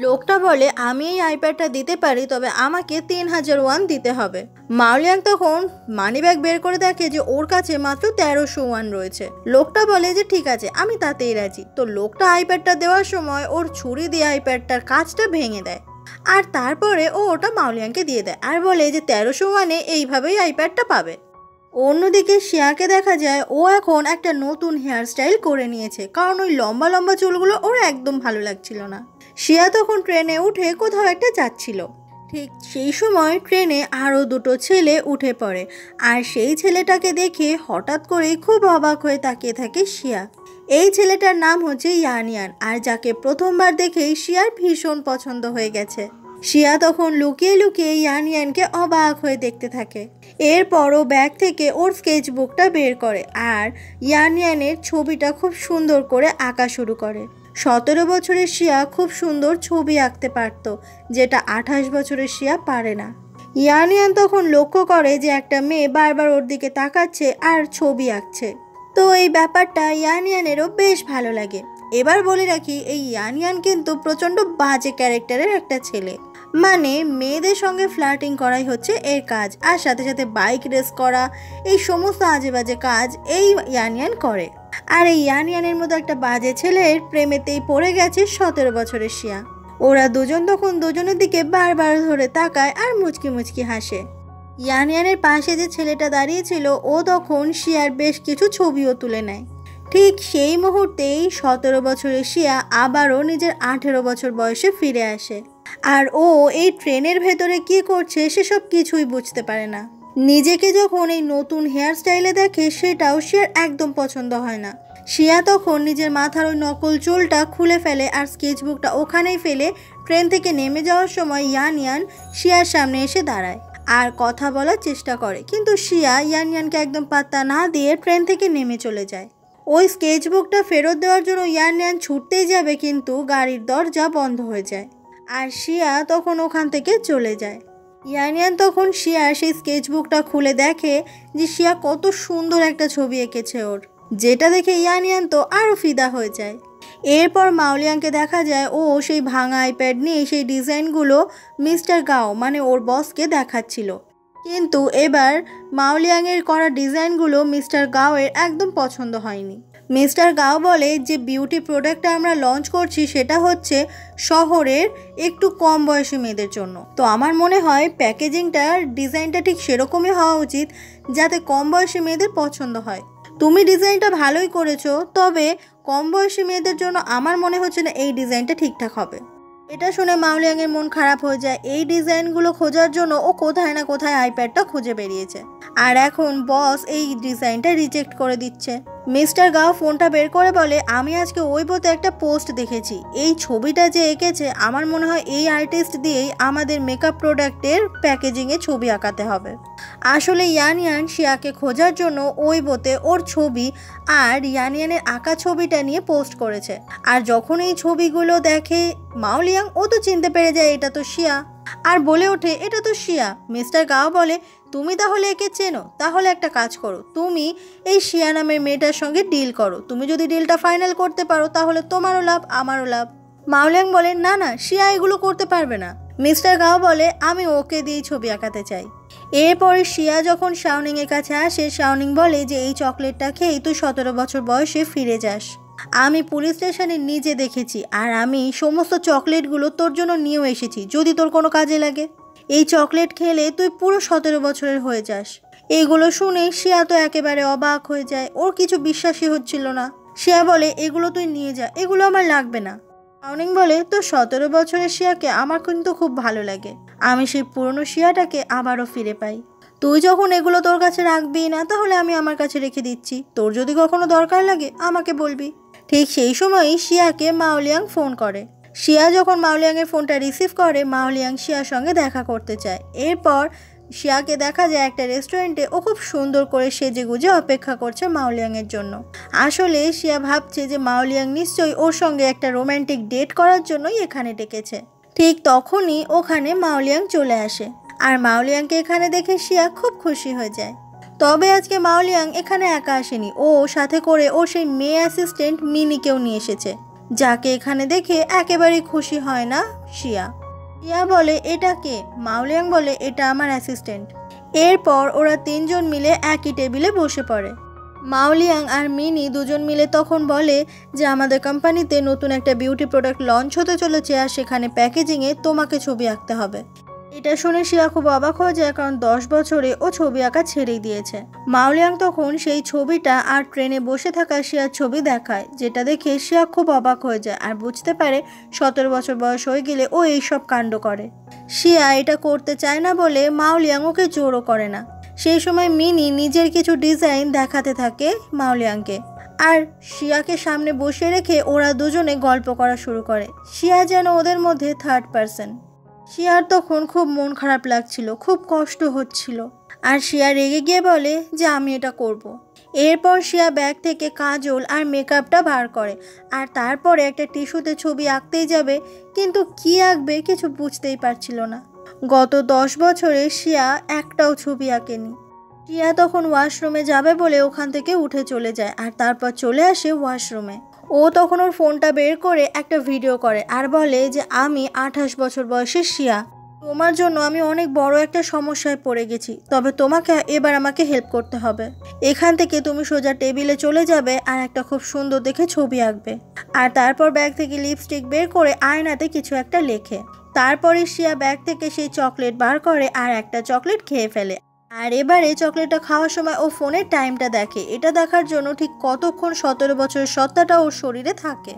লোকটা বলে, আমি এই আইপ্যাডটা দিতে পারি, তবে আমাকে 3000 ওয়ান দিতে হবে। মাওলিয়াং তখন মানিব্যাগ বের করে দেখে যে ওর কাছে মাত্র 1300 ওয়ান রয়েছে। লোকটা বলে যে ঠিক আছে, আমি তাতেই রাজি। তো লোকটা আইপ্যাডটা দেওয়ার সময় ওর ছুরি দিয়ে আইপ্যাডটার কাঁচটা ভেঙে দেয় আর তারপরে ও ওটা মাওলিয়াংকে দিয়ে দেয় আর বলে যে 1300 ওয়ানে এইভাবেই আইপ্যাডটা পাবে। অন্যদিকে শিয়াকে দেখা যায় ও এখন একটা নতুন হেয়ার স্টাইল করে নিয়েছে, কারণ ওই লম্বা লম্বা চুলগুলো ওর একদম ভালো লাগছিল না। শিয়া তখন ট্রেনে উঠে কোথাও একটা যাচ্ছিল। ঠিক সেই সময় ট্রেনে আরও দুটো ছেলে উঠে পড়ে আর সেই ছেলেটাকে দেখে হঠাৎ করেই খুব অবাক হয়ে তাকিয়ে থাকে শিয়া। এই ছেলেটার নাম হচ্ছে ইয়ানিয়ান, আর যাকে প্রথমবার দেখেই শিয়ার ভীষণ পছন্দ হয়ে গেছে। শিয়া তখন লুকিয়ে লুকিয়ে ইয়ানিয়ানকে অবাক হয়ে দেখতে থাকে। এরপর ও ব্যাগ থেকে ওর স্কেচ বুকটা বের করে আর ইয়ানিয়ানের ছবিটা খুব সুন্দর করে আঁকা শুরু করে। 17 বছরের শিয়া খুব সুন্দর ছবি আঁকতে পারত, যেটা 28 বছরের শিয়া পারে না। ইয়ানিয়ান তখন লক্ষ্য করে যে একটা মেয়ে বারবার ওর দিকে তাকাচ্ছে আর ছবি আঁকছে। তো এই ব্যাপারটা ইয়ানিয়ানেরও বেশ ভালো লাগে। এবার বলে রাখি, এই ইয়ানিয়ান কিন্তু প্রচণ্ড বাজে ক্যারেক্টারের একটা ছেলে, মানে মেয়েদের সঙ্গে ফ্লার্টিং করাই হচ্ছে এর কাজ, আর সাথে সাথে বাইক রেস করা, এই সমস্ত আজে বাজে কাজ এই ইয়ানিয়ান করে। আর এই ইয়ানিয়ানের মতো একটা বাজে ছেলের প্রেমেতেই পড়ে গেছে 17 বছরের শিয়া। ওরা দুজন তখন দুজনের দিকে বারবার ধরে তাকায় আর মুচকি মুচকি হাসে। ইয়ানয়ানের পাশে যে ছেলেটা দাঁড়িয়েছিল ও তখন শিয়ার বেশ কিছু ছবিও তুলে নেয়। ঠিক সেই মুহূর্তেই 17 বছরের শিয়া আবারও নিজের 18 বছর বয়সে ফিরে আসে। আর ও এই ট্রেনের ভেতরে কি করছে সেসব কিছুই বুঝতে পারে না। নিজেকে যখন এই নতুন হেয়ার স্টাইলে দেখে সেটাও শিয়ার একদম পছন্দ হয় না। শিয়া তখন নিজের মাথার ওই নকল চুলটা খুলে ফেলে আর স্কেচবুকটা ওখানেই ফেলে ট্রেন থেকে নেমে যাওয়ার সময় ইয়ানয়ান শিয়ার সামনে এসে দাঁড়ায় আর কথা বলার চেষ্টা করে, কিন্তু শিয়া ইয়ানয়ানকে একদম পাত্তা না দিয়ে ট্রেন থেকে নেমে চলে যায়। ওই স্কেচবুকটা ফেরত দেওয়ার জন্য ইয়ানয়ান ছুটতেই যাবে, কিন্তু গাড়ির দরজা বন্ধ হয়ে যায় আর শিয়া তখন ওখান থেকে চলে যায়। ইয়ানয়ান তখন শিয়া সেই স্কেচবুকটা খুলে দেখে যে শিয়া কত সুন্দর একটা ছবি এঁকেছে ওর, যেটা দেখে ইয়ানয়ান তো আরও ফিদা হয়ে যায়। এরপর মাওলিয়াংকে দেখা যায় ও সেই ভাঙা আইপ্যাড নিয়ে সেই ডিজাইনগুলো মিস্টার গাও মানে ওর বসকে দেখাচ্ছিল, কিন্তু এবার মাওলিয়াংয়ের করা ডিজাইনগুলো মিস্টার গাওয়ের একদম পছন্দ হয়নি। মিস্টার গাও বলে যে বিউটি প্রোডাক্টটা আমরা লঞ্চ করছি সেটা হচ্ছে শহরের একটু কম বয়সী মেয়েদের জন্য, তো আমার মনে হয় প্যাকেজিংটার ডিজাইনটা ঠিক সেরকমই হওয়া উচিত যাতে কম বয়সী মেয়েদের পছন্দ হয়। তুমি ডিজাইনটা ভালোই করেছো, তবে কম বয়সী মেয়েদের জন্য আমার মনে হচ্ছে না এই ডিজাইনটা ঠিকঠাক হবে। এটা শুনে মাওলিয়াংয়ের মন খারাপ হয়ে যায়। এই ডিজাইনগুলো খোঁজার জন্য ও কোথায় না কোথায় আইপ্যাডটা খুঁজে বেরিয়েছে, আর এখন বস এই ডিজাইনটা রিজেক্ট করে দিচ্ছে। মিস্টার গাও ফোনটা বের করে বলে, আমি আজকে ওই বইতে একটা পোস্ট দেখেছি, এই ছবিটা যে এঁকেছে আমার মনে হয় এই আর্টিস্ট দিয়েই আমাদের মেকআপ প্রোডাক্টের প্যাকেজিংয়ে ছবি আঁকাতে হবে। আসলে ইয়ানয়ান শিয়াকে খোঁজার জন্য ওই বইতে ওর ছবি আর ইয়ানয়ানের আঁকা ছবিটা নিয়ে পোস্ট করেছে, আর যখন এই ছবিগুলো দেখে মাওলিয়াং ও তো চিনতে পেরে যায় এটা তো শিয়া, আর বলে ওঠে এটা তো শিয়া। মিস্টার গাও বলে, তুমি তাহলে একে চেনো, তাহলে একটা কাজ করো, তুমি এই শিয়া নামের মেয়েটার সঙ্গে ডিল করো, তুমি যদি ডিলটা ফাইনাল করতে পারো তাহলে তোমারও লাভ আমারও লাভ। মাওলিয়াং বলে, না না, শিয়া এগুলো করতে পারবে না। মিস্টার গাও বলে, আমি ওকে দিয়েই ছবি আঁকাতে চাই। এরপরে শিয়া যখন শাওনিংয়ের কাছে আসে, শাওনিং বলে যে এই চকলেটটা খেয়েই তুই 17 বছর বয়সে ফিরে যাস। আমি পুলিশ স্টেশনে নিজে দেখেছি, আর আমি সমস্ত চকলেটগুলো তোর জন্য নিয়েও এসেছি, যদি তোর কোনো কাজে লাগে। এই চকলেট খেলে তুই পুরো 17 বছরের হয়ে যাস। এইগুলো শুনে শিয়া তো একেবারে অবাক হয়ে যায়, ওর কিছু বিশ্বাসই হচ্ছিল না। শিয়া বলে, এগুলো তুই নিয়ে যা, এগুলো আমার লাগবে না। শাওনিং বলে, তো 17 বছরের শিয়াকে আমার কিন্তু খুব ভালো লাগে, আমি সেই পুরনো শিয়াটাকে আবারও ফিরে পাই। তুই যখন এগুলো তোর কাছে রাখবি না, তাহলে আমি আমার কাছে রেখে দিচ্ছি, তোর যদি কখনো দরকার লাগে আমাকে বলবি। ঠিক সেই সময়ই শিয়াকে মাওলিয়াং ফোন করে। শিয়া যখন মাওলিয়াংয়ের ফোনটা রিসিভ করে, মাওলিয়াং শিয়ার সঙ্গে দেখা করতে চায়। এরপর শিয়াকে দেখা যায় একটা রেস্টুরেন্টে, ও খুব সুন্দর করে সেজে গুজে অপেক্ষা করছে মাওলিয়াংয়ের জন্য। আসলে শিয়া ভাবছে যে মাওলিয়াং নিশ্চয়ই ওর সঙ্গে একটা রোম্যান্টিক ডেট করার জন্যই এখানে ডেকেছে। ঠিক তখনই ওখানে মাওলিয়াং চলে আসে, আর মাওলিয়াংকে এখানে দেখে শিয়া খুব খুশি হয়ে যায়। তবে আজকে মাওলিয়াং এখানে একা আসেনি, ও সাথে করে ও সেই মেয়ে অ্যাসিস্ট্যান্ট মিনিকেও নিয়ে এসেছে, যাকে এখানে দেখে একেবারেই খুশি হয় না শিয়া। শিয়া বলে, এটা কে? মাওলিয়াং বলে, এটা আমার অ্যাসিস্ট্যান্ট। এরপর ওরা তিনজন মিলে একই টেবিলে বসে পড়ে। মাওলিয়াং আর মিনি দুজন মিলে তখন বলে যে আমাদের কোম্পানিতে নতুন একটা বিউটি প্রোডাক্ট লঞ্চ হতে চলেছে, আর সেখানে প্যাকেজিংয়ে তোমাকে ছবি আঁকতে হবে। এটা শুনে শিয়া খুব অবাক হয়ে যায়, কারণ 10 বছরে ও ছবি আঁকা ছেড়েই দিয়েছে। মাওলিয়াং তখন সেই ছবিটা আর ট্রেনে বসে থাকা শিয়ার ছবি দেখায়, যেটা দেখে শিয়া খুব অবাক হয়ে যায় আর বুঝতে পারে 17 বছর বয়স হয়ে গেলে ও এইসব কাণ্ড করে। শিয়া এটা করতে চায় না বলে মাওলিয়াং ওকে জোরও করে না। সেই সময় মিনি নিজের কিছু ডিজাইন দেখাতে থাকে মাওলিয়াংকে, আর শিয়াকে সামনে বসে রেখে ওরা দুজনে গল্প করা শুরু করে। শিয়া যেন ওদের মধ্যে থার্ড পারসন। শিয়ার তখন খুব মন খারাপ লাগছিল, খুব কষ্ট হচ্ছিল, আর শিয়া রেগে গিয়ে বলে যে আমি এটা করব। এরপর শিয়া ব্যাগ থেকে কাজল আর মেকআপটা বার করে, আর তারপরে একটা টিস্যুতে ছবি আঁকতেই যাবে, কিন্তু কি আঁকবে কিছু বুঝতেই পারছিল না। গত 10 বছরে শিয়া একটাও ছবি আঁকেনি। শিয়া তখন ওয়াশরুমে যাবে বলে ওখান থেকে উঠে চলে যায়, আর তারপর চলে আসে ওয়াশরুমে। ও তখন ওর ফোনটা বের করে একটা ভিডিও করে আর বলে যে আমি 28 বছর বয়সের শিয়া, তোমার জন্য আমি অনেক বড় একটা সমস্যায় পড়ে গেছি, তবে তোমাকে এবার আমাকে হেল্প করতে হবে। এখান থেকে তুমি সোজা টেবিলে চলে যাবে আর একটা খুব সুন্দর দেখে ছবি আঁকবে, আর তারপর ব্যাগ থেকে লিপস্টিক বের করে আয়নাতে কিছু একটা লেখে। তারপরে শিয়া ব্যাগ থেকে সেই চকলেট বার করে আর একটা চকলেট খেয়ে ফেলে। আর এবারে চকলেটটা খাওয়ার সময় ও ফোনের টাইমটা দেখে, এটা দেখার জন্য ঠিক কতক্ষণ 17 বছরের সত্তাটা ওর শরীরে থাকে।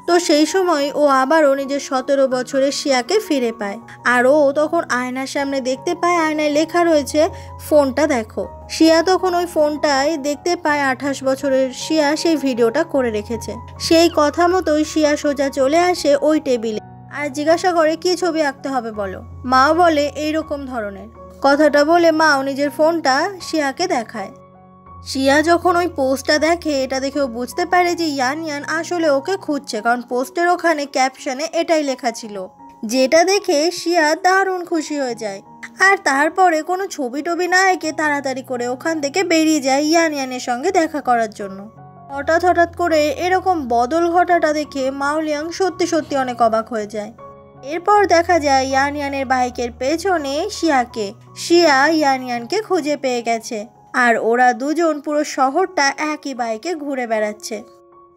তো সেই সময় ও আবারও নিজের 17 বছরের শিয়াকে ফিরে পায়। আর ও তখন আয়নার সামনে দেখতে পায়, আয়নায় লেখা রয়েছে ফোনটা দেখো। শিয়া তখন ওই ফোনটায় দেখতে পায় 28 বছরের শিয়া সেই ভিডিওটা করে রেখেছে। সেই কথা মতোই শিয়া সোজা চলে আসে ওই টেবিলে আর জিজ্ঞাসা করে কি ছবি আঁকতে হবে বলো। মাও বলে এইরকম ধরনের। কথাটা বলে মাও নিজের ফোনটা শিয়াকে দেখায়। শিয়া যখন ওই পোস্টটা দেখে, এটা দেখেও বুঝতে পারে যে ইয়ান ইয়ান আসলে ওকে খুঁজছে, কারণ পোস্টের ওখানে ক্যাপশনে এটাই লেখা ছিল। যেটা দেখে শিয়া দারুণ খুশি হয়ে যায়। আর তারপরে কোনো ছবি টবি না এঁকে তাড়াতাড়ি করে ওখান থেকে বেরিয়ে যায় ইয়ান ইয়ানের সঙ্গে দেখা করার জন্য। হঠাৎ করে এরকম বদল ঘটাটা দেখে মাওলিয়াং সত্যি সত্যি অনেক অবাক হয়ে যায়। এরপর দেখা যায় ইয়ান ইয়ানের বাইকের পেছনে শিয়াকে। শিয়া ইয়ান ইয়ানকে খুঁজে পেয়ে গেছে আর ওরা দুজন পুরো শহরটা একই বাইকে ঘুরে বেড়াচ্ছে।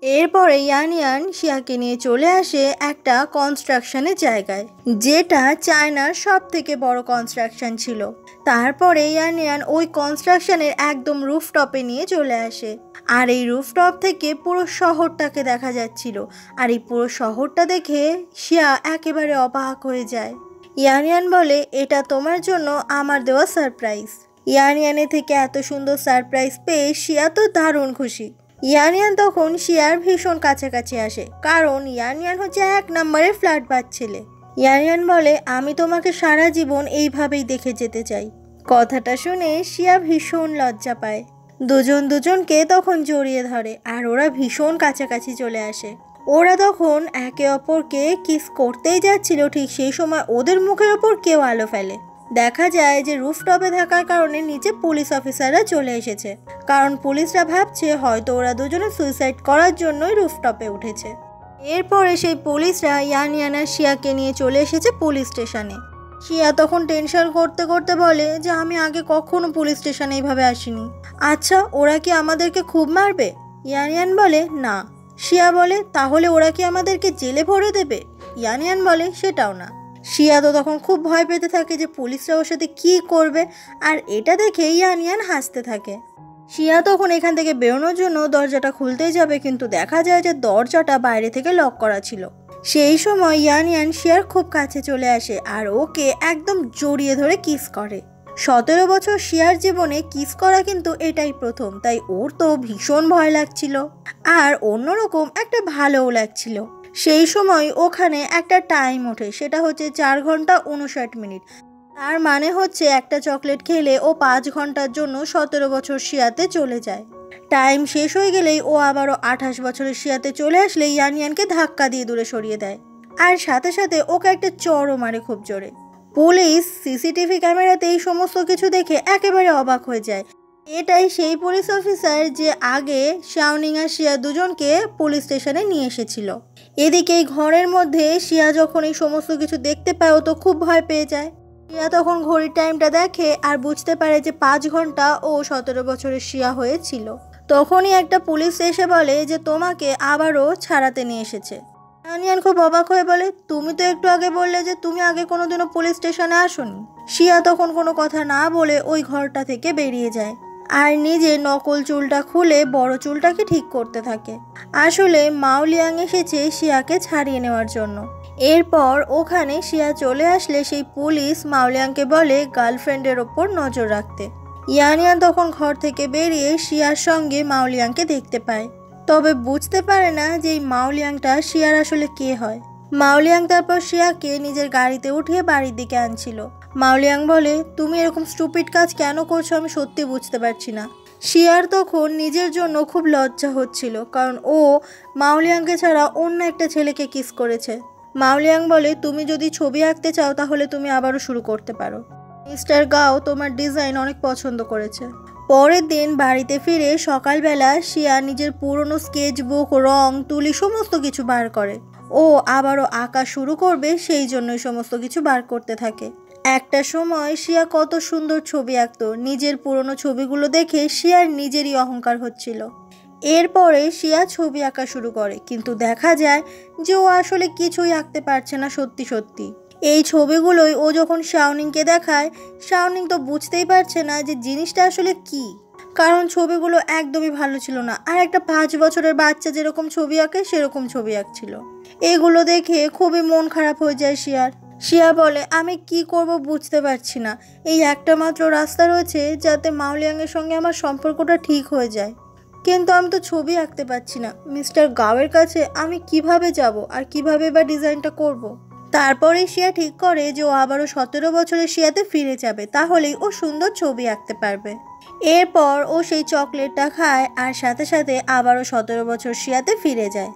এরপরে ইয়ান ইয়ান শিয়াকে নিয়ে চলে আসে একটা কনস্ট্রাকশনের জায়গায়, যেটা চায়নার সব থেকে বড় কনস্ট্রাকশন ছিল। তারপরে ইয়ান ইয়ান ওই কনস্ট্রাকশনের একদম রুফটপে নিয়ে চলে আসে। আর এই রুফটপ থেকে পুরো শহরটাকে দেখা যাচ্ছিল। আর এই পুরো শহরটা দেখে শিয়া একেবারে অবাক হয়ে যায়। ইয়ান ইয়ান বলে এটা তোমার জন্য আমার দেওয়া সারপ্রাইজ। ইয়ান ইয়ানের থেকে এত সুন্দর সারপ্রাইজ পেয়ে শিয়া তো দারুণ খুশি। ইয়ান ইয়ান তখন শিয়ার ভীষণ কাছাকাছি আসে, কারণ ইয়ান ইয়ান হচ্ছে 1 নম্বরের ফ্ল্যাটবাজ ছেলে। ইয়ান ইয়ান বলে আমি তোমাকে সারা জীবন এইভাবেই দেখে যেতে চাই। কথাটা শুনে শিয়া ভীষণ লজ্জা পায়। দুজন দুজনকে তখন জড়িয়ে ধরে আর ওরা ভীষণ কাছাকাছি চলে আসে। ওরা তখন একে অপরকে কিস করতেই যাচ্ছিল, ঠিক সেই সময় ওদের মুখের ওপর কেউ আলো ফেলে। দেখা যায় যে রুফটপে থাকার কারণে নিচে পুলিশ অফিসাররা চলে এসেছে, কারণ পুলিশরা ভাবছে হয়তো ওরা দুজনে সুইসাইড করার জন্যই রুফটপে উঠেছে। এরপরে সেই পুলিশরা ইয়ান ইয়ান আর শিয়াকে নিয়ে চলে এসেছে পুলিশ স্টেশনে। শিয়া তখন টেনশন করতে করতে বলে যে আমি আগে কখনো পুলিশ স্টেশনে এইভাবে আসিনি। আচ্ছা ওরা কি আমাদেরকে খুব মারবে? ইয়ান ইয়ান বলে না। শিয়া বলে তাহলে ওরা কি আমাদেরকে জেলে ভরে দেবে? ইয়ান ইয়ান বলে সেটাও না। শিয়া তো তখন খুব ভয় পেতে থাকে যে পুলিশরা ওর সাথে কী করবে, আর এটা দেখে ইয়ান ইয়ান হাসতে থাকে। শিয়া তখন এখান থেকে বেরোনোর জন্য দরজাটা খুলতেই যাবে, কিন্তু দেখা যায় যে দরজাটা বাইরে থেকে লক করা ছিল। সেই সময় ইয়ান ইয়ান শিয়ার খুব কাছে চলে আসে আর ওকে একদম জড়িয়ে ধরে কিস করে। 17 বছর শিয়ার জীবনে কিস করা কিন্তু এটাই প্রথম, তাই ওর তো ভীষণ ভয় লাগছিল আর অন্যরকম একটা ভালোও লাগছিল। সেই সময় ওখানে একটা টাইম ওঠে, সেটা হচ্ছে 4 ঘন্টা 59 মিনিট। তার মানে হচ্ছে একটা চকলেট খেলে ও 5 ঘন্টার জন্য 17 বছর শিয়াতে চলে যায়। টাইম শেষ হয়ে গেলেই ও আবারও 28 বছরের শিয়াতে চলে আসলে ইয়ান ইয়ানকে ধাক্কা দিয়ে দূরে সরিয়ে দেয় আর সাথে সাথে ওকে একটা চড়ও মারে খুব জোরে। পুলিশ সিসিটিভি ক্যামেরাতে এই সমস্ত কিছু দেখে একেবারে অবাক হয়ে যায়। এটাই সেই পুলিশ অফিসার যে আগে শাওনিং আর শিয়া দুজনকে পুলিশ স্টেশনে নিয়ে এসেছিল। এদিকে এই ঘরের মধ্যে শিয়া যখন এই সমস্ত কিছু দেখতে পায় ও তো খুব ভয় পেয়ে যায়। শিয়া তখন ঘড়ির টাইমটা দেখে আর বুঝতে পারে যে 5 ঘন্টা ও 17 বছরের শিয়া হয়েছিল। তখনই একটা পুলিশ এসে বলে যে তোমাকে আবারও ছাড়াতে নিয়ে এসেছে। ইয়ান ইয়ান খুব অবাক হয়ে বলে তুমি তো একটু আগে বললে যে তুমি আগে কোনোদিনও পুলিশ স্টেশনে আসোনি। শিয়া তখন কোনো কথা না বলে ওই ঘরটা থেকে বেরিয়ে যায় আর নিজে নকল চুলটা খুলে বড় চুলটাকে ঠিক করতে থাকে। আসলে মাওলিয়াং এসেছে শিয়াকে ছাড়িয়ে নেওয়ার জন্য। এরপর ওখানে শিয়া চলে আসলে সেই পুলিশ মাওলিয়াংকে বলে গার্লফ্রেন্ডের ওপর নজর রাখতে। ইয়ান ইয়ান তখন ঘর থেকে বেরিয়ে শিয়ার সঙ্গে মাওলিয়াংকে দেখতে পায়, তবে বুঝতে পারে না যে এই মাওলিয়াংটা শিয়ার আসলে কে হয়। মাওলিয়াং তারপর শিয়াকে নিজের গাড়িতে উঠিয়ে বাড়ির দিকে আনছিল। মাওলিয়াং বলে তুমি এরকম স্টুপিড কাজ কেন করছো আমি সত্যি বুঝতে পারছি না। শিয়ার তখন নিজের জন্য খুব লজ্জা হচ্ছিল, কারণ ও মাওলিয়াংকে ছাড়া অন্য একটা ছেলেকে কিস করেছে। মাওলিয়াং বলে তুমি যদি ছবি আঁকতে চাও তাহলে তুমি আবারও শুরু করতে পারো। মিস্টার গাও তোমার ডিজাইন অনেক পছন্দ করেছে। পরের দিন বাড়িতে ফিরে সকালবেলা শিয়া নিজের পুরনো স্কেচ বুক, রং, তুলি সমস্ত কিছু বার করে। ও আবারও আঁকা শুরু করবে, সেই জন্যই সমস্ত কিছু বার করতে থাকে। একটা সময় শিয়া কত সুন্দর ছবি আঁকতো, নিজের পুরনো ছবিগুলো দেখে শিয়ার নিজেরই অহংকার হচ্ছিল। এরপরে শিয়া ছবি আঁকা শুরু করে, কিন্তু দেখা যায় যে ও আসলে কিছুই আঁকতে পারছে না সত্যি সত্যি। এই ছবিগুলোই ও যখন শাওনিংকে দেখায়, শাওনিং তো বুঝতেই পারছে না যে জিনিসটা আসলে কি, কারণ ছবিগুলো একদমই ভালো ছিল না। আর একটা 5 বছরের বাচ্চা যেরকম ছবি আঁকে সেরকম ছবি আঁকছিল। এগুলো দেখে খুবই মন খারাপ হয়ে যায় শিয়ার। শিয়া বলে, আমি কি করব বুঝতে পারছি না। এই একটা মাত্র রাস্তা রয়েছে যাতে মাওলিয়াংয়ের সঙ্গে আমার সম্পর্কটা ঠিক হয়ে যায়, কিন্তু আমি তো ছবি আঁকতে পারছি না। মিস্টার গাওয়ের কাছে আমি কিভাবে যাব আর কিভাবে বা ডিজাইনটা করব। তারপরে শিয়া ঠিক করে যে ও আবারও 17 বছরের শিয়াতে ফিরে যাবে, তাহলেই ও সুন্দর ছবি আঁকতে পারবে। এরপর ও সেই চকলেটটা খায় আর সাথে সাথে আবারও 17 বছর শিয়াতে ফিরে যায়।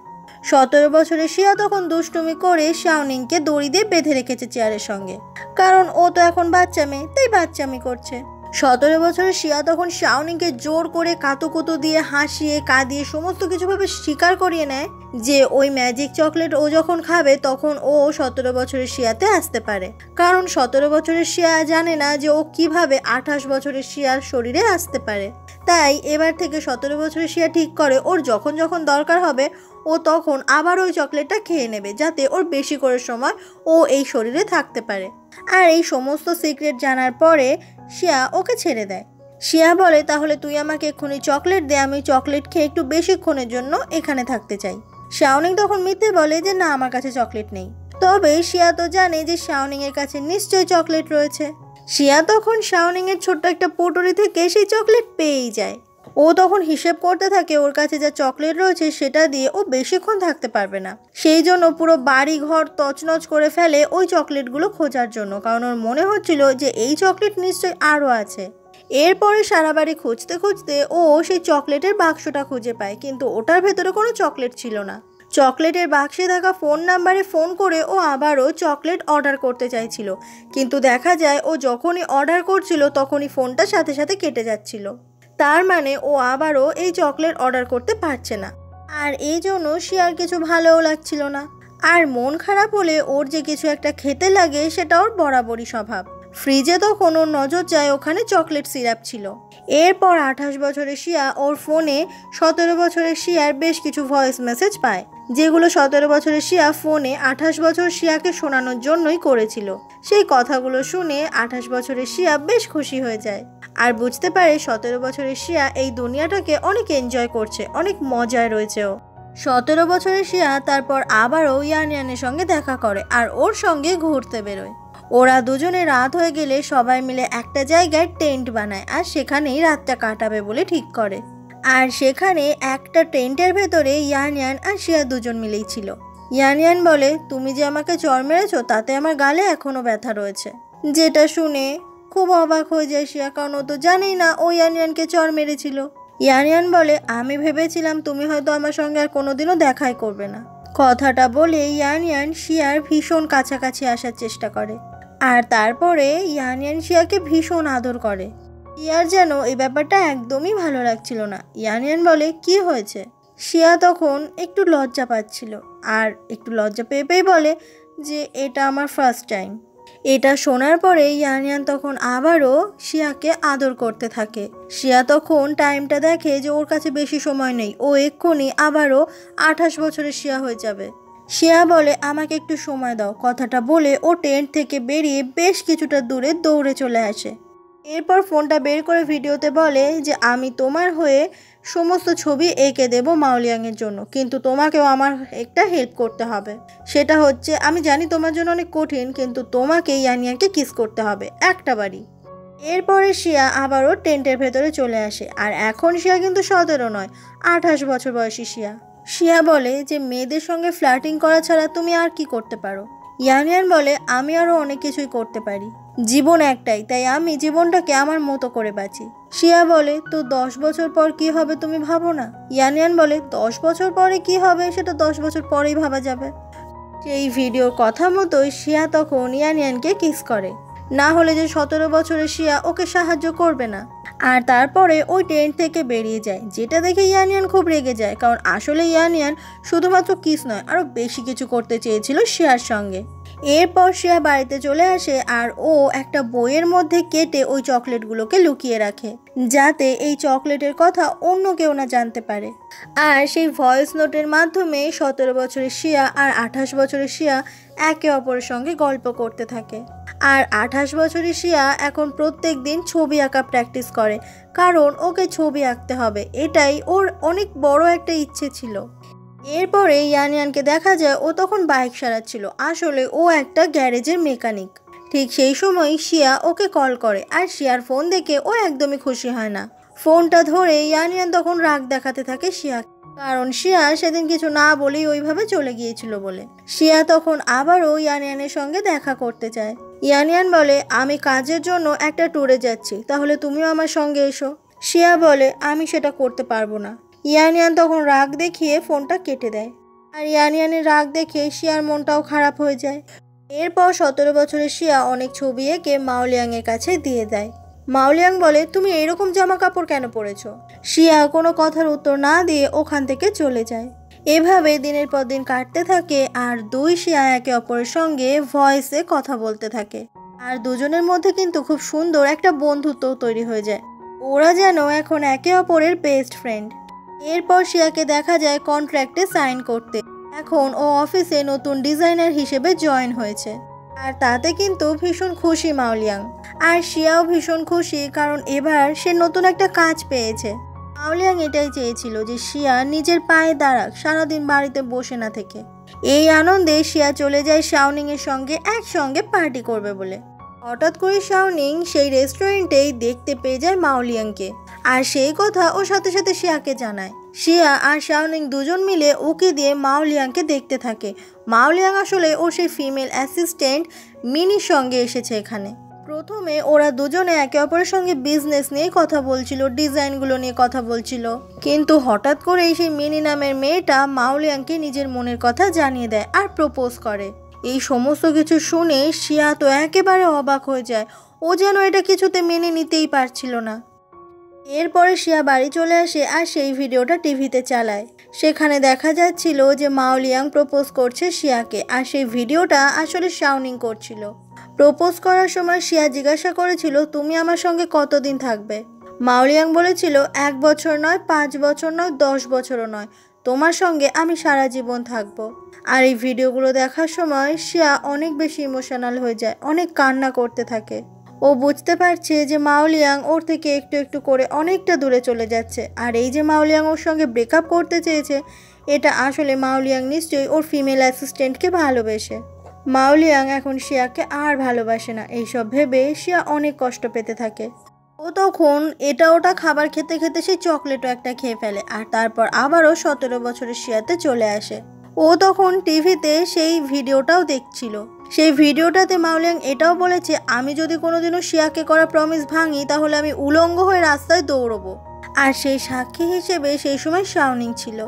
17 বছরের শিয়া তখন দুষ্টুমি করে শাওনিংকে দড়ি দিয়ে বেঁধে রেখেছে চেয়ারের সঙ্গে, কারণ ও তো এখন বাচ্চা মেয়ে, তাই বাচ্চামি করছে। 17 বছরের শিয়া তখন শাওনিংকে জোর করে কাতুকুতু দিয়ে হাসিয়ে কাঁদিয়ে সমস্ত কিছুভাবে স্বীকার করিয়ে নেয় যে ওই ম্যাজিক চকলেট ও যখন খাবে তখন ও 17 বছরের শিয়াতে আসতে পারে, কারণ 17 বছরের শিয়া জানে না যে ও কিভাবে 28 বছরের শিয়ার শরীরে আসতে পারে। তাই এবার থেকে 17 বছরের শিয়া ঠিক করে ওর যখন যখন দরকার হবে ও তখন আবার ওই চকলেটটা খেয়ে নেবে, যাতে ওর বেশি করে সময় ও এই শরীরে থাকতে পারে। আর এই সমস্ত সিক্রেট জানার পরে শিয়া ওকে ছেড়ে দেয়। শিয়া বলে, তাহলে তুই আমাকে এক্ষুনি চকলেট দে, আমি চকলেট খেয়ে একটু বেশিক্ষণের জন্য এখানে থাকতে চাই। শাওনিং তখন মিথ্যে বলে যে না, আমার কাছে চকলেট নেই। তবে শিয়া তো জানে যে শাওনিং এর কাছে নিশ্চয়ই চকলেট রয়েছে। শিয়া তখন শাওনিং এর ছোট্ট একটা পোটরি থেকে সেই চকলেট পেয়েই যায়। ও তখন হিসেব করতে থাকে ওর কাছে যা চকলেট রয়েছে সেটা দিয়ে ও বেশিক্ষণ থাকতে পারবে না। সেই জন্য পুরো বাড়ি ঘর তছনছ করে ফেলে ওই চকলেটগুলো খোঁজার জন্য, কারণ ওর মনে হচ্ছিল যে এই চকলেট নিশ্চয়ই আরও আছে। এরপরে সারা বাড়ি খুঁজতে খুঁজতে ও সেই চকলেটের বাক্সটা খুঁজে পায়, কিন্তু ওটার ভেতরে কোনো চকলেট ছিল না। চকলেটের বাক্সে থাকা ফোন নাম্বারে ফোন করে ও আবারও চকলেট অর্ডার করতে চাইছিল, কিন্তু দেখা যায় ও যখনই অর্ডার করছিল তখনই ফোনটা সাথে সাথে কেটে যাচ্ছিল। তার মানে ও আবারও এই চকলেট অর্ডার করতে পারছে না। আর এই জন্য শিয়ার কিছু ভালোও লাগছিল না। আর মন খারাপ হলে ওর যে কিছু একটা খেতে লাগে সেটা ওর বরাবরই স্বভাব। ফ্রিজে তখন ওর নজর যায়, ওখানে চকলেট সিরাপ ছিল। এরপর 28 বছরের শিয়া ওর ফোনে 17 বছরের শিয়ার বেশ কিছু ভয়েস মেসেজ পায়, যেগুলো 17 বছরের শিয়া ফোনে 28 বছর শিয়াকে শোনানোর জন্যই করেছিল। সেই কথাগুলো শুনে 28 বছরের শিয়া বেশ খুশি হয়ে যায় আর বুঝতে পারে 17 বছরের শিয়া এই দুনিয়াটাকে অনেক এনজয় করছে, অনেক মজায় রয়েছে ও। 17 বছরের শিয়া তারপর আবারও ইয়ানয়ানের সঙ্গে দেখা করে আর ওর সঙ্গে ঘুরতে বেরোয়। ওরা দুজনে রাত হয়ে গেলে সবাই মিলে একটা জায়গায় টেন্ট বানায় আর সেখানেই রাতটা কাটাবে বলে ঠিক করে। আর সেখানে একটা টেন্টের ভেতরে ইয়ানয়ান আর শিয়া দুজন মিলেই ছিল। ইয়ানয়ান বলে, তুমি যে আমাকে চড় মেরেছো তাতে আমার গালে এখনো ব্যথা রয়েছে। যেটা শুনে খুব অবাক হয়ে যায় শিয়া, কারণ ও তো জানেই না ও ইয়ানয়ানকে চড় মেরেছিল। ইয়ানয়ান বলে, আমি ভেবেছিলাম তুমি হয়তো আমার সঙ্গে আর কোনোদিনও দেখাই করবে না। কথাটা বলে ইয়ানয়ান শিয়ার ভীষণ কাছাকাছি আসার চেষ্টা করে আর তারপরে ইয়ানয়ান শিয়াকে ভীষণ আদর করে। শিয়ার যেন এই ব্যাপারটা একদমই ভালো লাগছিল না। ইয়ানয়ান বলে, কি হয়েছে? শিয়া তখন একটু লজ্জা পাচ্ছিল আর একটু লজ্জা পেয়ে বলে যে এটা আমার ফার্স্ট টাইম। এটা শোনার পরে ইয়ানয়ান তখন আবারও শিয়াকে আদর করতে থাকে। শিয়া তখন টাইমটা দেখে যে ওর কাছে বেশি সময় নেই, ও এক্ষুনি আবারও 28 বছরের শিয়া হয়ে যাবে। শিয়া বলে, আমাকে একটু সময় দাও। কথাটা বলে ও টেন্ট থেকে বেরিয়ে বেশ কিছুটা দূরে দৌড়ে চলে আসে। এরপর ফোনটা বের করে ভিডিওতে বলে যে আমি তোমার হয়ে সমস্ত ছবি এঁকে দেব মাওলিয়াংয়ের জন্য, কিন্তু তোমাকেও আমার একটা হেল্প করতে হবে। সেটা হচ্ছে, আমি জানি তোমার জন্য অনেক কঠিন, কিন্তু তোমাকে ইয়ানয়ানকে কিস করতে হবে একটা বারই। এরপরে শিয়া আবারও টেন্টের ভেতরে চলে আসে আর এখন শিয়া কিন্তু 17 নয়, 28 বছর বয়সী শিয়া। শিয়া বলে যে মেয়েদের সঙ্গে ফ্লার্টিং করা ছাড়া তুমি আর কি করতে পারো? ইয়ানয়ান বলে, আমি আরও অনেক কিছুই করতে পারি। জীবন একটাই, তাই আমি জীবনটাকে আমার মতো করে বাঁচি। শিয়া বলে, তো 10 বছর পর কি হবে তুমি ভাবো না? ইয়ানয়ান বলে, 10 বছর পরে কি হবে সেটা 10 বছর পরেই ভাবা যাবে। সেই ভিডিওর কথা মতোই শিয়া তখন ইয়ানয়ানকে কিস করে, না হলে যে 17 বছরের শিয়া ওকে সাহায্য করবে না। আর তারপরে ওই টেন্ট থেকে বেরিয়ে যায়, যেটা দেখে ইয়ানয়ান খুব রেগে যায়, কারণ আসলে ইয়ানয়ান শুধুমাত্র কিস নয় আরও বেশি কিছু করতে চেয়েছিল শিয়ার সঙ্গে। এরপর শিয়া বাড়িতে চলে আসে আর ও একটা বইয়ের মধ্যে কেটে ওই চকলেটগুলোকে লুকিয়ে রাখে, যাতে এই চকলেটের কথা অন্য কেউ না জানতে পারে। আর সেই ভয়েস নোটের মাধ্যমে 17 বছরের শিয়া আর 28 বছরের শিয়া একে অপরের সঙ্গে গল্প করতে থাকে। আর 28 বছরের শিয়া এখন প্রত্যেক দিন ছবি আঁকা প্র্যাকটিস করে, কারণ ওকে ছবি আঁকতে হবে, এটাই ওর অনেক বড় একটা ইচ্ছে ছিল। এরপরে ইয়ানয়ানকে দেখা যায় ও তখন বাইক সারাচ্ছিল, আসলে ও একটা গ্যারেজের মেকানিক। ঠিক সেই সময় শিয়া ওকে কল করে, আর শিয়ার ফোন দেখে ও একদমই খুশি হয় না। ফোনটা ধরে ইয়ানয়ান তখন রাগ দেখাতে থাকে শিয়া, কারণ শিয়া সেদিন কিছু না বলেই ওইভাবে চলে গিয়েছিল বলে। শিয়া তখন আবারও ইয়ানয়ানের সঙ্গে দেখা করতে চায়। ইয়ানয়ান বলে, আমি কাজের জন্য একটা ট্যুরে যাচ্ছি, তাহলে তুমিও আমার সঙ্গে এসো। শিয়া বলে, আমি সেটা করতে পারবো না। ইয়ানয়ান তখন রাগ দেখিয়ে ফোনটা কেটে দেয়, আর ইয়ানয়ানের রাগ দেখে শিয়ার মনটাও খারাপ হয়ে যায়। এরপর 17 বছরের শিয়া অনেক ছবি এঁকে মাওলিয়াংয়ের কাছে দিয়ে দেয়। মাওলিয়াং বলে, তুমি এইরকম জামা কাপড় কেন পরেছো? শিয়া কোনো কথার উত্তর না দিয়ে ওখান থেকে চলে যায়। এভাবে দিনের পর দিন কাটতে থাকে, আর দুই শিয়া একে অপরের সঙ্গে ভয়েসে কথা বলতে থাকে। আর দুজনের মধ্যে কিন্তু খুব সুন্দর একটা বন্ধুত্ব তৈরি হয়ে যায়। ওরা যেন এখন একে অপরের বেস্ট ফ্রেন্ড। এরপর শিয়াকে দেখা যায় কন্ট্রাক্টে সাইন করতে। এখন ও অফিসে নতুন ডিজাইনার হিসেবে জয়েন হয়েছে, আর তাতে কিন্তু ভীষণ খুশি মাওলিয়াং। আর শিয়াও ভীষণ খুশি, কারণ এবার সে নতুন একটা কাজ পেয়েছে। মাওলিয়াং এটাই চেয়েছিল যে শিয়া নিজের পায়ে দাঁড়াক, সারাদিন বাড়িতে বসে না থেকে। এই আনন্দে শিয়া চলে যায় শাওনিং এর সঙ্গে একসঙ্গে পার্টি করবে বলে। হঠাৎ করে শাওনিং সেই রেস্টুরেন্টেই দেখতে পেয়ে যায় মাওলিয়াংকে, আর সেই কথা ওর সাথে সাথে শিয়াকে জানায়। শিয়া আর শাওনিং দুজন মিলে ওকে দিয়ে মাওলিয়াংকে দেখতে থাকে। মাওলিয়াং আসলে ও সেই ফিমেল অ্যাসিস্ট্যান্ট মিনির সঙ্গে এসেছে এখানে। প্রথমে ওরা দুজনে একে অপরের সঙ্গে বিজনেস নিয়ে কথা বলছিল, ডিজাইনগুলো নিয়ে কথা বলছিল, কিন্তু হঠাৎ করেই সেই মিনি নামের মেয়েটা মাওলিয়াংকে নিজের মনের কথা জানিয়ে দেয় আর প্রপোজ করে। এই সমস্ত কিছু শুনে শিয়া তো একেবারে অবাক হয়ে যায়, ও যেন এটা কিছুতে মেনে নিতেই পারছিল না। এরপরে শিয়া বাড়ি চলে আসে আর সেই ভিডিওটা টিভিতে চালায়। সেখানে দেখা যাচ্ছিল যে মাওলিয়াং প্রপোজ করছে শিয়াকে, আর সেই ভিডিওটা আসলে শাওনিং করছিল। প্রপোজ করার সময় শিয়া জিজ্ঞাসা করেছিল, তুমি আমার সঙ্গে কতদিন থাকবে? মাওলিয়াং বলেছিল, 1 বছর নয়, 5 বছর নয়, 10 বছরও নয়, তোমার সঙ্গে আমি সারা জীবন থাকবো। আর এই ভিডিওগুলো দেখার সময় শিয়া অনেক বেশি ইমোশনাল হয়ে যায়, অনেক কান্না করতে থাকে। ও বুঝতে পারছে যে মাওলিয়াং ওর থেকে একটু একটু করে অনেকটা দূরে চলে যাচ্ছে, আর এই যে মাওলিয়াং ওর সঙ্গে ব্রেকআপ করতে চেয়েছে, এটা আসলে মাওলিয়াং নিশ্চয়ই ওর ফিমেল অ্যাসিস্ট্যান্টকে ভালোবেসে। মাওলিয়াং এখন শিয়াকে আর ভালোবাসে না, এইসব ভেবে শিয়া অনেক কষ্ট পেতে থাকে। ও তখন এটা ওটা খাবার খেতে খেতে সেই চকলেটও একটা খেয়ে ফেলে, আর তারপর আবারও 17 বছরের শিয়াতে চলে আসে। ও তখন টিভিতে সেই ভিডিওটাও দেখছিল। সেই ভিডিওটাতে মাওলিয়াং এটাও বলেছে, আমি যদি কোনোদিনও শিয়াকে করা প্রমিস ভাঙি, তাহলে আমি উলঙ্গ হয়ে রাস্তায় দৌড়বো। আর সেই সাক্ষী হিসেবে সেই সময় শাওনিং ছিল।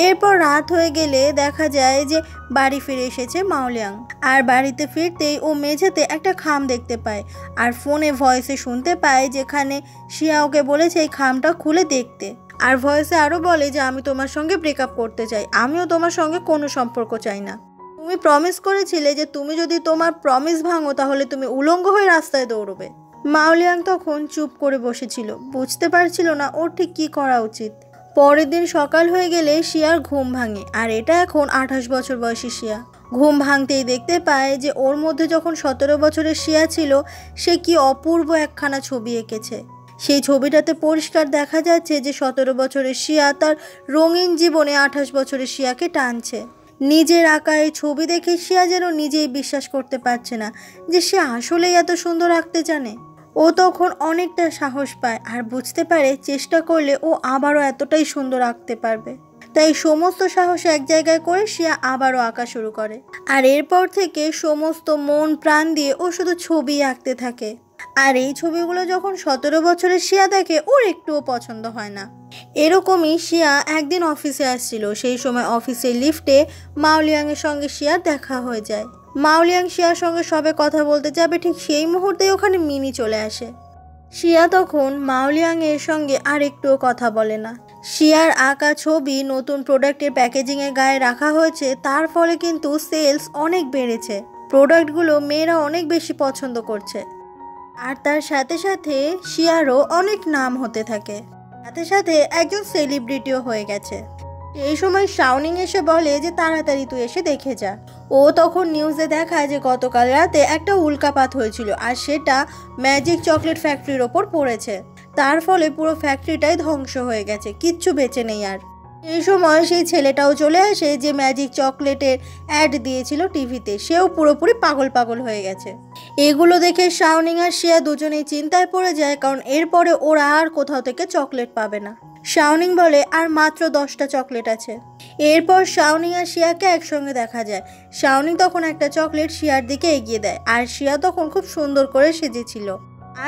এরপর রাত হয়ে গেলে দেখা যায় যে বাড়ি ফিরে এসেছে মাওলিয়াং, আর বাড়িতে ফিরতেই ও মেঝেতে একটা খাম দেখতে পায়, আর ফোনে ভয়েসে শুনতে পায় যেখানে শিয়া ওকে বলেছে এই খামটা খুলে দেখতে। আর ভয়েসে আরও বলে যে আমি তোমার সঙ্গে ব্রেকআপ করতে চাই, আমিও তোমার সঙ্গে কোনো সম্পর্ক চাই না। তুমি প্রমিস করেছিলে যে তুমি যদি তোমার প্রমিস ভাঙো তাহলে তুমি উলঙ্গ হয়ে রাস্তায় দৌড়বে। মাওলিয়াং তখন চুপ করে বসেছিল, বুঝতে পারছিল না ওর ঠিক কী করা উচিত। পরের দিন সকাল হয়ে গেলে শিয়ার ঘুম ভাঙে, আর এটা এখন 28 বছর বয়সী শিয়া। ঘুম ভাঙতেই দেখতে পায় যে ওর মধ্যে যখন 17 বছরের শিয়া ছিল, সে কি অপূর্ব একখানা ছবি এঁকেছে। সেই ছবিটাতে পরিষ্কার দেখা যাচ্ছে যে 17 বছরের শিয়া তার রঙিন জীবনে 28 বছরের শিয়াকে টানছে। নিজের আঁকা এই ছবি দেখে শিয়া যেন নিজেই বিশ্বাস করতে পারছে না যে সে আসলেই এত সুন্দর আঁকতে জানে। ও তখন অনেকটা সাহস পায়, আর বুঝতে পারে চেষ্টা করলে ও আবারও এতটাই সুন্দর আঁকতে পারবে। তাই সমস্ত সাহস এক জায়গায় করে শিয়া আবারও আঁকা শুরু করে, আর এরপর থেকে সমস্ত মন প্রাণ দিয়ে ও শুধু ছবি আঁকতে থাকে। আর এই ছবিগুলো যখন 17 বছরের শিয়া দেখে, ওর একটুও পছন্দ হয় না। এরকমই শিয়া একদিন অফিসে আসছিল, সেই সময় অফিসের লিফটে মাওলিয়াংয়ের সঙ্গে শিয়ার দেখা হয়ে যায়। মাওলিয়াং শিয়ার সঙ্গে সবে কথা বলতে যাবে, ঠিক সেই মুহূর্তেই ওখানে মিনি চলে আসে। শিয়া তখন মাওলিয়াংয়ের সঙ্গে আর একটুও কথা বলে না। শিয়ার আঁকা ছবি নতুন প্রোডাক্টের প্যাকেজিংয়ের গায়ে রাখা হয়েছে, তার ফলে কিন্তু সেলস অনেক বেড়েছে, প্রোডাক্টগুলো মেয়েরা অনেক বেশি পছন্দ করছে। আর তার সাথে সাথে শিয়ারও অনেক নাম হতে থাকে, সাথে সাথে একজন সেলিব্রিটিও হয়ে গেছে। এই সময় শাওনিং এসে বলে যে তাড়াতাড়ি তুই এসে দেখে যা। ও তখন নিউজে দেখায় যে গতকাল রাতে একটা উল্কাপাত হয়েছিল আর সেটা ম্যাজিক চকলেট ফ্যাক্টরির ওপর পড়েছে। তার ফলে পুরো ফ্যাক্টরিটাই ধ্বংস হয়ে গেছে, কিচ্ছু বেঁচে নেই আর। এই সময় সেই ছেলেটাও চলে আসে যে ম্যাজিক চকলেটের অ্যাড দিয়েছিল টিভিতে, সেও পুরোপুরি পাগল পাগল হয়ে গেছে। এগুলো দেখে শাওনিং আর শিয়া দুজনেই চিন্তায় পড়ে যায়, কারণ এরপরে ওরা আর কোথাও থেকে চকলেট পাবে না। শাওনিং বলে আর মাত্র 10টা চকলেট আছে। এরপর শাওনিং আর শিয়াকে একসঙ্গে দেখা যায়। শাওনিং তখন একটা চকলেট শিয়ার দিকে এগিয়ে দেয়, আর শিয়া তখন খুব সুন্দর করে সেজেছিল।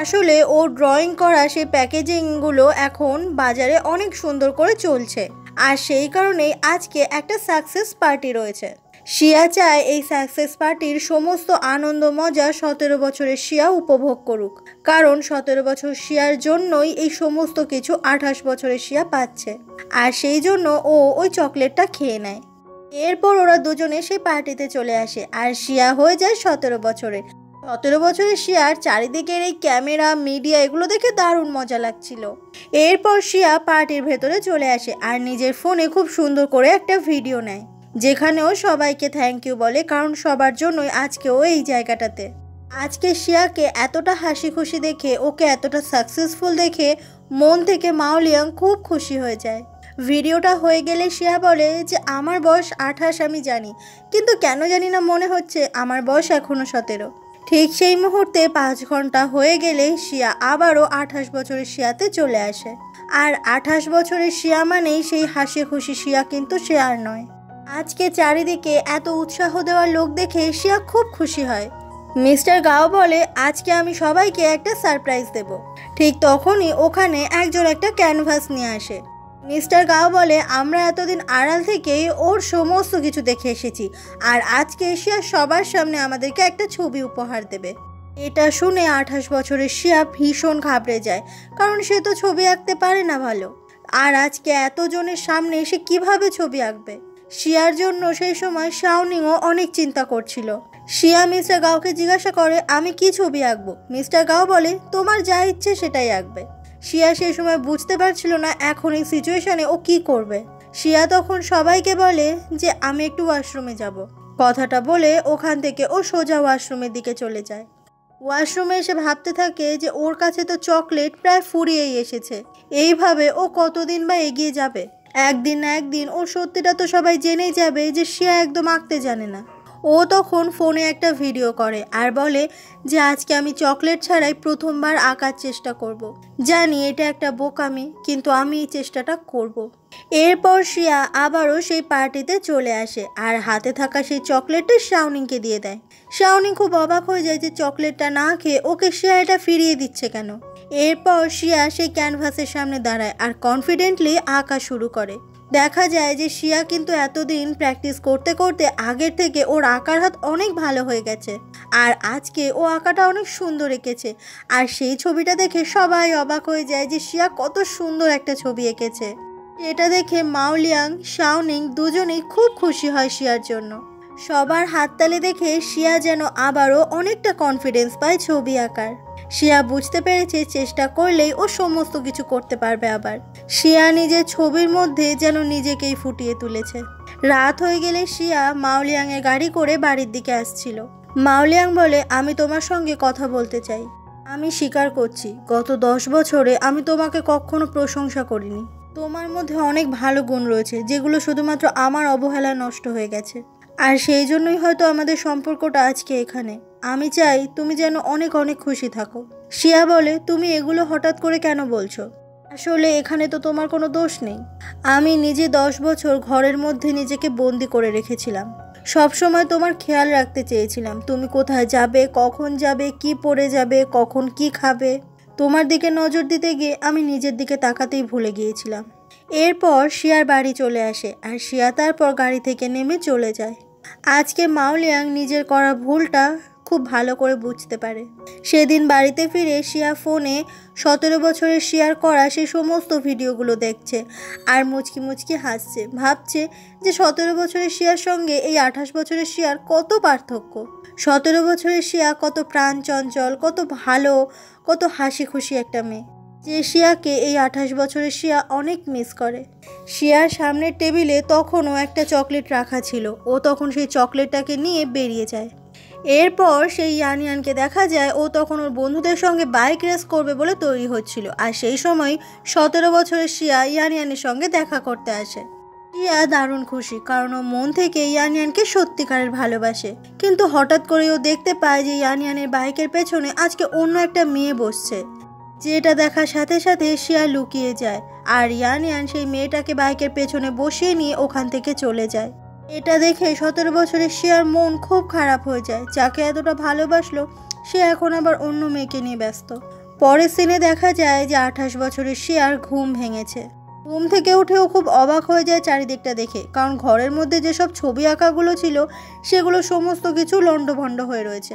আসলে ও ড্রয়িং করা সেই প্যাকেজিংগুলো এখন বাজারে অনেক সুন্দর করে চলছে, আর সেই কারণেই আজকে একটা সাকসেস পার্টি রয়েছে। শিয়া চায় এই সাকসেস পার্টির সমস্ত আনন্দ মজা 17 বছরের শিয়া উপভোগ করুক, কারণ 17 বছর শিয়ার জন্যই এই সমস্ত কিছু 28 বছরের শিয়া পাচ্ছে, আর সেই জন্য ও ওই চকলেটটা খেয়ে নেয়। এরপর ওরা দুজনে সেই পার্টিতে চলে আসে, আর শিয়া হয়ে যায় 17 বছরের। 17 বছরের শিয়ার চারিদিকের এই ক্যামেরা মিডিয়া এগুলো দেখে দারুণ মজা লাগছিল। এরপর শিয়া পার্টির ভেতরে চলে আসে আর নিজের ফোনে খুব সুন্দর করে একটা ভিডিও নেয়, যেখানেও সবাইকে থ্যাংক ইউ বলে, কারণ সবার জন্যই আজকেও এই জায়গাটাতে। আজকে শিয়াকে এতটা হাসি খুশি দেখে, ওকে এতটা সাকসেসফুল দেখে মন থেকে মাওলিয়াং খুব খুশি হয়ে যায়। ভিডিওটা হয়ে গেলে শিয়া বলে যে আমার বয়স 28 আমি জানি, কিন্তু কেন জানি না মনে হচ্ছে আমার বয়স এখনো 17। ঠিক সেই মুহূর্তে 5 ঘন্টা হয়ে গেলে শিয়া আবারও 28 বছরের শিয়াতে চলে আসে। আর 28 বছরের শিয়া মানেই সেই হাসি খুশি শিয়া, কিন্তু সে আর নয়। আজকে চারিদিকে এত উৎসাহ দেওয়ার লোক দেখে শিয়া খুব খুশি হয়। মিস্টার গাও বলে আজকে আমি সবাইকে একটা সারপ্রাইজ দেব। ঠিক তখনই ওখানে একজন একটা ক্যানভাস নিয়ে আসে। মিস্টার গাও বলে আমরা এতদিন আড়াল থেকেই ওর সমস্ত কিছু দেখে এসেছি, আর আজকে শিয়া সবার সামনে আমাদেরকে একটা ছবি উপহার দেবে। এটা শুনে 28 বছরের শিয়া ভীষণ ঘাবড়ে যায়, কারণ সে তো ছবি আঁকতে পারে না ভালো, আর আজকে এতজনের সামনে সে কিভাবে ছবি আঁকবে। শিয়ার জন্য সেই সময় শাওনিংও অনেক চিন্তা করছিল। শিয়া মিস্টার গাওকে জিজ্ঞাসা করে আমি কি ছবি আঁকবো। মিস্টার গাও বলে তোমার যা ইচ্ছে সেটাই আঁকবে। শিয়া সেই সময় বুঝতে পারছিল না এখন এই সিচুয়েশনে ও কি করবে। শিয়া তখন সবাইকে বলে যে আমি একটু ওয়াশরুমে যাব। কথাটা বলে ওখান থেকে ও সোজা ওয়াশরুমের দিকে চলে যায়। ওয়াশরুমে এসে ভাবতে থাকে যে ওর কাছে তো চকলেট প্রায় ফুরিয়েই এসেছে, এইভাবে ও কতদিন বা এগিয়ে যাবে। একদিন না একদিন ওর সত্যিটা তো সবাই জেনেই যাবে যে শিয়া একদম আঁকতে জানে না। ও তখন ফোনে একটা ভিডিও করে আর বলে যে আজকে আমি চকলেট ছাড়াই প্রথমবার আঁকার চেষ্টা করব। জানি এটা একটা বোকামি, কিন্তু আমি এই চেষ্টাটা করব। এরপর শিয়া আবারও সেই পার্টিতে চলে আসে আর হাতে থাকা সেই চকলেটটা শাওনিংকে দিয়ে দেয়। শাওনিং খুব অবাক হয়ে যায় যে চকলেটটা না খেয়ে ওকে শিয়া এটা ফিরিয়ে দিচ্ছে কেন। এরপর শিয়া সেই ক্যানভাসের সামনে দাঁড়ায় আর কনফিডেন্টলি আঁকা শুরু করে। দেখা যায় যে শিয়া কিন্তু এতদিন প্র্যাকটিস করতে করতে আগের থেকে ওর আঁকার হাত অনেক ভালো হয়ে গেছে, আর আজকে ও আঁকাটা অনেক সুন্দর এঁকেছে। আর সেই ছবিটা দেখে সবাই অবাক হয়ে যায় যে শিয়া কত সুন্দর একটা ছবি এঁকেছে। এটা দেখে মাওলিয়াং শাওনিং দুজনেই খুব খুশি হয় শিয়ার জন্য। সবার হাততালি দেখে শিয়া যেন আবারও অনেকটা কনফিডেন্স পায় ছবি আঁকার। শিয়া বুঝতে পেরেছে চেষ্টা করলেই ও সমস্ত কিছু করতে পারবে আবার। শিয়া নিজের ছবির মধ্যে যেন নিজেকেই ফুটিয়ে তুলেছে। রাত হয়ে গেলে শিয়া মাওলিয়াংয়ের গাড়ি করে বাড়ির দিকে আসছিল। মাওলিয়াং বলে আমি তোমার সঙ্গে কথা বলতে চাই। আমি স্বীকার করছি গত 10 বছরে আমি তোমাকে কখনো প্রশংসা করিনি। তোমার মধ্যে অনেক ভালো গুণ রয়েছে যেগুলো শুধুমাত্র আমার অবহেলায় নষ্ট হয়ে গেছে, আর সেই জন্যই হয়তো আমাদের সম্পর্কটা আজকে এখানে। আমি চাই তুমি যেন অনেক অনেক খুশি থাকো। শিয়া বলে তুমি এগুলো হঠাৎ করে কেন বলছো? আসলে এখানে তো তোমার কোনো দোষ নেই। আমি নিজে 10 বছর ঘরের মধ্যে নিজেকে বন্দি করে রেখেছিলাম। সব সময় তোমার খেয়াল রাখতে চেয়েছিলাম তুমি কোথায় যাবে, কখন যাবে, কি পরে যাবে, কখন কি খাবে। তোমার দিকে নজর দিতে গিয়ে আমি নিজের দিকে তাকাতেই ভুলে গিয়েছিলাম। এরপর শিয়ার বাড়ি চলে আসে আর শিয়া তারপর গাড়ি থেকে নেমে চলে যায়। আজকে মাওলিয়াং নিজের করা ভুলটা খুব ভালো করে বুঝতে পারে। সেদিন বাড়িতে ফিরে শিয়া ফোনে 17 বছরের শিয়ার করা সেই সমস্ত ভিডিওগুলো দেখছে আর মুচকি মুচকি হাসছে। ভাবছে যে 17 বছরের শিয়ার সঙ্গে এই 28 বছরের শিয়ার কত পার্থক্য। 17 বছরের শিয়া কত প্রাণ চঞ্চল, কত ভালো, কত হাসি খুশি একটা মেয়ে। যে শিয়াকে এই 28 বছরের শিয়া অনেক মিস করে। শিয়ার সামনের টেবিলে তখনও একটা চকলেট রাখা ছিল, ও তখন সেই চকলেটটাকে নিয়ে বেরিয়ে যায়। এরপর সেই ইয়ানিয়ানকে দেখা যায় ও তখন ওর বন্ধুদের সঙ্গে বাইক রেস করবে বলে তৈরি হচ্ছিল, আর সেই সময় 17 বছরের শিয়া ইয়ানিয়ানের সঙ্গে দেখা করতে আসে। শিয়া দারুণ খুশি, কারণ ও মন থেকে ইয়ানিয়ানকে সত্যিকারের ভালোবাসে। কিন্তু হঠাৎ করে ও দেখতে পায় যে ইয়ানিয়ানের বাইকের পেছনে আজকে অন্য একটা মেয়ে বসছে, যেটা দেখার সাথে সাথে শিয়া লুকিয়ে যায়, আর ইয়ানিয়ান সেই মেয়েটাকে বাইকের পেছনে বসিয়ে নিয়ে ওখান থেকে চলে যায়। এটা দেখে 17 বছরের শিয়ার মন খুব খারাপ হয়ে যায়। যাকে এতটা ভালোবাসলো সে এখন আবার অন্য মেয়েকে নিয়ে ব্যস্ত। পরের সিনে দেখা যায় যে 28 বছরের শিয়ার ঘুম ভেঙেছে। ঘুম থেকে উঠেও খুব অবাক হয়ে যায় চারিদিকটা দেখে, কারণ ঘরের মধ্যে যেসব ছবি আঁকাগুলো ছিল সেগুলো সমস্ত কিছু লণ্ডভণ্ড হয়ে রয়েছে।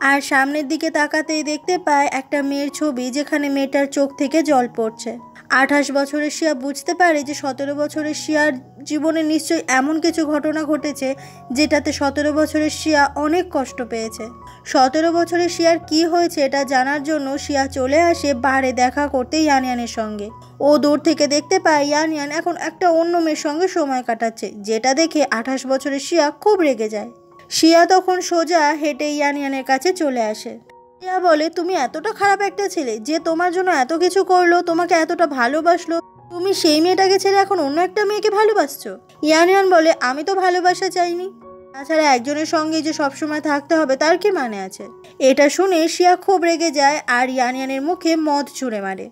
আর সামনের দিকে তাকাতেই দেখতে পায় একটা মেয়ের ছবি, যেখানে মেয়েটার চোখ থেকে জল পড়ছে। 28 বছরের শিয়া বুঝতে পারে যে 17 বছরের শিয়ার জীবনে নিশ্চয়ই এমন কিছু ঘটনা ঘটেছে যেটাতে 17 বছরের শিয়া অনেক কষ্ট পেয়েছে। 17 বছরের শিয়ার কি হয়েছে এটা জানার জন্য শিয়া চলে আসে বারে দেখা করতে ইয়ানিয়ানের সঙ্গে। ও দূর থেকে দেখতে পায় ইয়ানিয়ান এখন একটা অন্য মেয়ের সঙ্গে সময় কাটাচ্ছে, যেটা দেখে 28 বছরের শিয়া খুব রেগে যায়। শিয়া তখন সোজা হেঁটে ইয়ানিয়ানের কাছে চলে আসে। শিয়া বলে, তুমি এতটা খারাপ একটা ছেলে যে তোমার জন্য এত কিছু করলো, তোমাকে এতটা ভালোবাসলো, তুমি সেই মেয়েটাকে ছেড়ে এখন অন্য একটা মেয়েকে ভালোবাসছো? ইয়ানিয়ান বলে, আমি তো ভালোবাসা চাইনি, তাছাড়া একজনের সঙ্গে যে সবসময় থাকতে হবে তার কি মানে আছে? এটা শুনে শিয়া খুব রেগে যায় আর ইয়ানিয়ানের মুখে মদ ছুঁড়ে মারে।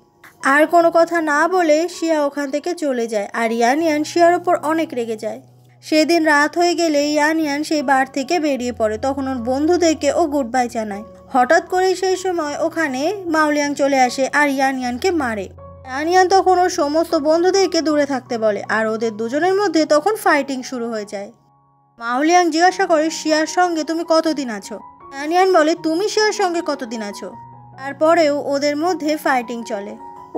আর কোনো কথা না বলে শিয়া ওখান থেকে চলে যায়, আর ইয়ানিয়ান শিয়ার ওপর অনেক রেগে যায়। সেদিন রাত হয়ে গেলে ইয়ানিয়ান সেই বার থেকে বেরিয়ে পড়ে। তখন ওর বন্ধুদেরকে ও গুড বাই জানায়। হঠাৎ করেই সেই সময় ওখানে মাওলিয়াং চলে আসে আর ইয়ানিয়ানকে মারে। ইয়ানিয়ান তখন ওর সমস্ত বন্ধুদেরকে দূরে থাকতে বলে, আর ওদের দুজনের মধ্যে তখন ফাইটিং শুরু হয়ে যায়। মাওলিয়াং জিজ্ঞাসা করে, শিয়ার সঙ্গে তুমি কতদিন আছো? ইয়ানিয়ান বলে, তুমি শিয়ার সঙ্গে কতদিন আছো? তারপরেও ওদের মধ্যে ফাইটিং চলে।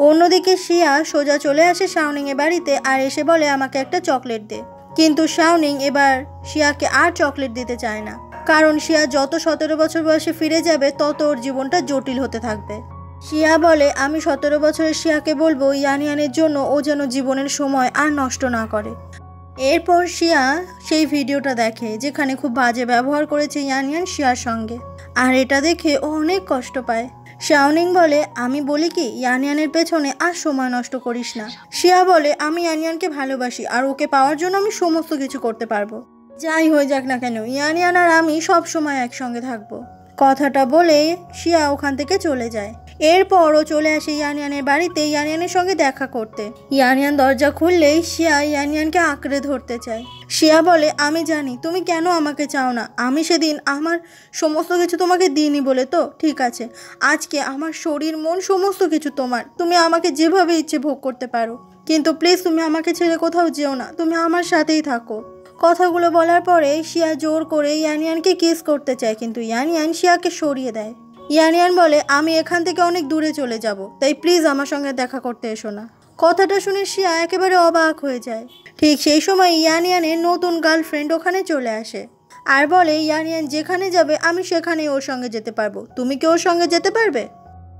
অন্যদিকে শিয়া সোজা চলে আসে শাওনিংয়ের বাড়িতে আর এসে বলে, আমাকে একটা চকলেট দে। কিন্তু শাওনিং এবার শিয়াকে আর চকলেট দিতে চায় না, কারণ শিয়া যত 17 বছর বয়সে ফিরে যাবে তত ওর জীবনটা জটিল হতে থাকবে। শিয়া বলে, আমি 17 বছরের শিয়াকে বলবো ইয়ানিয়ানের জন্য ও যেন জীবনের সময় আর নষ্ট না করে। এরপর শিয়া সেই ভিডিওটা দেখে যেখানে খুব বাজে ব্যবহার করেছে ইয়ানিয়ান শিয়ার সঙ্গে, আর এটা দেখে ও অনেক কষ্ট পায়। শাওনিং বলে, আমি বলি কি ইয়ানিয়ানের পেছনে আর সময় নষ্ট করিস না। শিয়া বলে, আমি ইয়ানিয়ানকে ভালোবাসি আর ওকে পাওয়ার জন্য আমি সমস্ত কিছু করতে পারবো, যাই হয়ে যাক না কেন ইয়ানিয়ান আর আমি সব সময় একসঙ্গে থাকবো। কথাটা বলে শিয়া ওখান থেকে চলে যায়। এরপর ও চলে আসে ইয়ানিয়ানের বাড়িতে ইয়ানিয়ানের সঙ্গে দেখা করতে। ইয়ানিয়ান দরজা খুললেই শিয়া ইয়ানিয়ানকে আঁকড়ে ধরতে চায়। শিয়া বলে, আমি জানি তুমি কেন আমাকে চাও না, আমি সেদিন আমার সমস্ত কিছু তোমাকে দিইনি বলে তো, ঠিক আছে আজকে আমার শরীর মন সমস্ত কিছু তোমার, তুমি আমাকে যেভাবে ইচ্ছে ভোগ করতে পারো, কিন্তু প্লিজ তুমি আমাকে ছেড়ে কোথাও যেও না, তুমি আমার সাথেই থাকো। কথাগুলো বলার পরে শিয়া জোর করে ইয়ানিয়ানকে কিস করতে চায়, কিন্তু ইয়ানিয়ান শিয়াকে সরিয়ে দেয়। ইয়ানিয়ান বলে, আমি এখান থেকে অনেক দূরে চলে যাব, তাই প্লিজ আমার সঙ্গে দেখা করতে এসো না। কথাটা শুনে শিয়া একেবারে অবাক হয়ে যায়। ঠিক সেই সময় ইয়ানিয়ানের নতুন গার্লফ্রেন্ড ওখানে চলে আসে আর বলে, ইয়ানিয়ান যেখানে যাবে আমি সেখানেই ওর সঙ্গে যেতে পারবো, তুমি কি ওর সঙ্গে যেতে পারবে?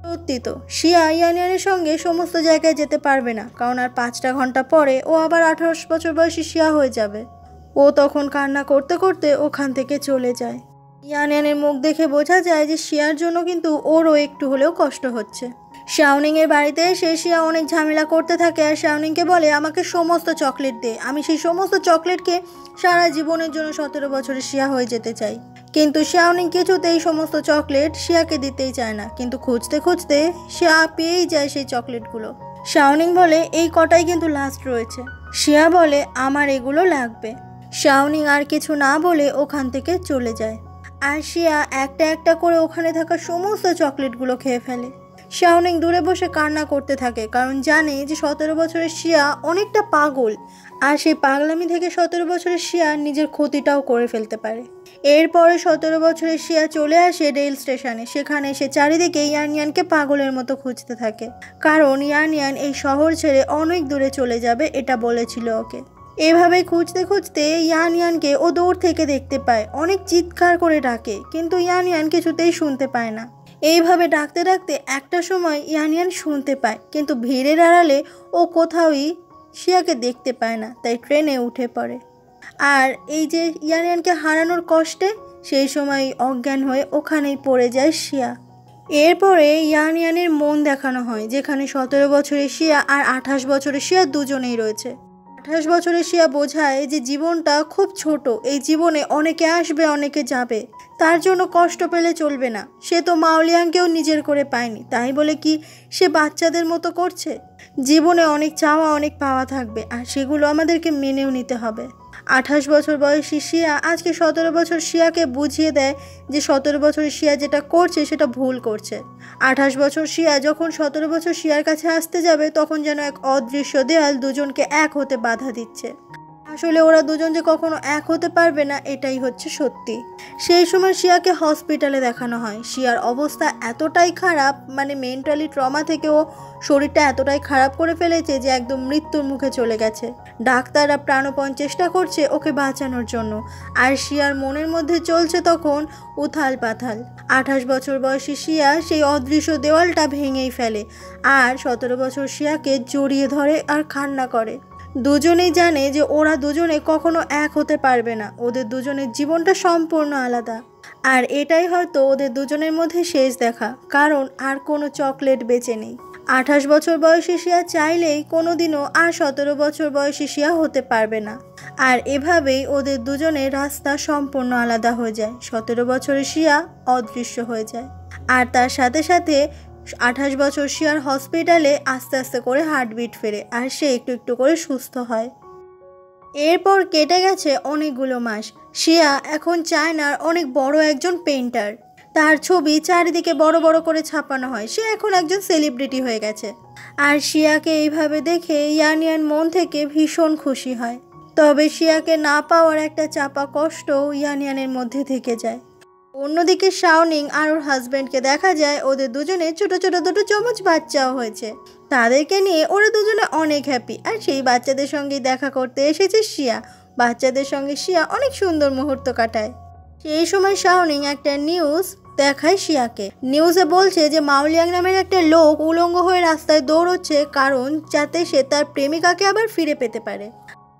সত্যি তো, শিয়া ইয়ানিয়ানের সঙ্গে সমস্ত জায়গায় যেতে পারবে না, কারণ আর 5টা ঘন্টা পরে ও আবার 28 বছর বয়সী শিয়া হয়ে যাবে। ও তখন কান্না করতে করতে ওখান থেকে চলে যায়। ইয়ানিয়ানের মুখ দেখে বোঝা যায় যে শিয়ার জন্য কিন্তু ওরও একটু হলেও কষ্ট হচ্ছে। শাওনিংয়ের বাড়িতে এসে শিয়া অনেক ঝামেলা করতে থাকে আর শাওনিংকে বলে, আমাকে সমস্ত চকলেট দে, আমি সেই সমস্ত চকলেটকে সারা জীবনের জন্য 17 বছরের শিয়া হয়ে যেতে চাই। কিন্তু শাওনিং কিছুতেই সমস্ত চকলেট শিয়াকে দিতেই চায় না, কিন্তু খুঁজতে খুঁজতে শিয়া পেয়েই যায় সেই চকলেটগুলো। শাওনিং বলে, এই কটাই কিন্তু লাস্ট রয়েছে। শিয়া বলে, আমার এগুলো লাগবে। শাওনিং আর কিছু না বলে ওখান থেকে চলে যায় আর শিয়া একটা একটা করে ওখানে থাকা সমস্ত চকলেটগুলো খেয়ে ফেলে। শাওনিং দূরে বসে কান্না করতে থাকে, কারণ জানে যে 17 বছরের শিয়া অনেকটা পাগল, আর সেই পাগলামি থেকে 17 বছরের শিয়া নিজের ক্ষতিটাও করে ফেলতে পারে। এরপরে 17 বছরের শিয়া চলে আসে রেল স্টেশনে। সেখানে সে চারিদিকে ইয়ানিয়ানকে পাগলের মতো খুঁজতে থাকে, কারণ ইয়ানিয়ান এই শহর ছেড়ে অনেক দূরে চলে যাবে এটা বলেছিল ওকে। এভাবে খুঁজতে খুঁজতে ইয়ানিয়ানকে ও দূর থেকে দেখতে পায়, অনেক চিৎকার করে ডাকে, কিন্তু ইয়ানিয়ান কিছুতেই শুনতে পায় না। এইভাবে ডাকতে ডাকতে একটা সময় ইয়ানিয়ান শুনতে পায়, কিন্তু ভিড়ের আড়ালে ও কোথাওই শিয়াকে দেখতে পায় না, তাই ট্রেনে উঠে পড়ে। আর এই যে ইয়ানিয়ানকে হারানোর কষ্টে সেই সময় অজ্ঞান হয়ে ওখানেই পড়ে যায় শিয়া। এরপরে ইয়ানিয়ানের মন দেখানো হয়, যেখানে 17 বছরের শিয়া আর 28 বছরের শিয়া দুজনেই রয়েছে। 28 বছরের শিয়া বোঝায় যে জীবনটা খুব ছোট, এই জীবনে অনেকে আসবে অনেকে যাবে, তার জন্য কষ্ট পেলে চলবে না। সে তো মাওলিয়াংকেও নিজের করে পায়নি, তাই বলে কি সে বাচ্চাদের মতো করছে? জীবনে অনেক চাওয়া অনেক পাওয়া থাকবে, আর সেগুলো আমাদেরকে মেনেও নিতে হবে। 28 বছর বয়সী শিয়া আজকে 17 বছর শিয়াকে বুঝিয়ে দেয় যে 17 বছরের শিয়া যেটা করছে সেটা ভুল করছে। 28 বছর শিয়া যখন 17 বছর শিয়ার কাছে আসতে যাবে, তখন যেন এক অদৃশ্য দেয়াল দুজনকে এক হতে বাধা দিচ্ছে। আসলে ওরা দুজন যে কখনো এক হতে পারবে না, এটাই হচ্ছে সত্যি। সেই সময় শিয়াকে হসপিটালে দেখানো হয়। শিয়ার অবস্থা এতটাই খারাপ, মানে মেন্টালি ট্রমা থেকেও শরীরটা এতটাই খারাপ করে ফেলেছে যে একদম মৃত্যুর মুখে চলে গেছে। ডাক্তাররা প্রাণপণ চেষ্টা করছে ওকে বাঁচানোর জন্য, আর শিয়ার মনের মধ্যে চলছে তখন উথাল পাথাল। 28 বছর বয়সী শিয়া সেই অদৃশ্য দেওয়ালটা ভেঙেই ফেলে, আর 17 বছর শিয়াকে জড়িয়ে ধরে আর কান্না করে। দুজনেই জানে যে ওরা দুজনে কখনো এক হতে পারবে না, ওদের দুজনের জীবনটা সম্পূর্ণ আলাদা। আর এটাই হয়তো ওদের দুজনের মধ্যে শেষ দেখা, কারণ আর কোনো চকলেট বেঁচে নেই। 28 বছর বয়সী শিয়া চাইলেই কোনোদিনও আর 17 বছর বয়সী শিয়া হতে পারবে না। আর এভাবেই ওদের দুজনের রাস্তা সম্পূর্ণ আলাদা হয়ে যায়। 17 বছরের শিয়া অদৃশ্য হয়ে যায়, আর তার সাথে সাথে 28 বছর শিয়ার হসপিটালে আস্তে আস্তে করে হার্টবিট ফেরে, আর সে একটু একটু করে সুস্থ হয়। এরপর কেটে গেছে অনেকগুলো মাস। শিয়া এখন চায়নার অনেক বড় একজন পেইন্টার। তার ছবি চারিদিকে বড় বড় করে ছাপানো হয়, সে এখন একজন সেলিব্রিটি হয়ে গেছে। আর শিয়াকে এইভাবে দেখে ইয়ানিয়ান মন থেকে ভীষণ খুশি হয়। তবে শিয়াকে না পাওয়ার একটা চাপা কষ্ট ইয়ানিয়ানের মধ্যে থেকে যায়। অন্যদিকে শাওনিং আর ওর হাজব্যান্ডকে দেখা যায় ওদের দুজনে ছোট ছোট দুটো চমচ বাচ্চাও হয়েছে। তাদেরকে নিয়ে ওরা দুজনে অনেক হ্যাপি, আর সেই বাচ্চাদের সঙ্গেই দেখা করতে এসেছে শিয়া। বাচ্চাদের সঙ্গে শিয়া অনেক সুন্দর মুহূর্ত কাটায়। সেই সময় শাওনিং একটা নিউজ দেখায় শিয়াকে। নিউজে বলছে যে মাওলিয়াং নামের একটা লোক উলঙ্গ হয়ে রাস্তায় দৌড়চ্ছে, কারণ যাতে সে তার প্রেমিকাকে আবার ফিরে পেতে পারে।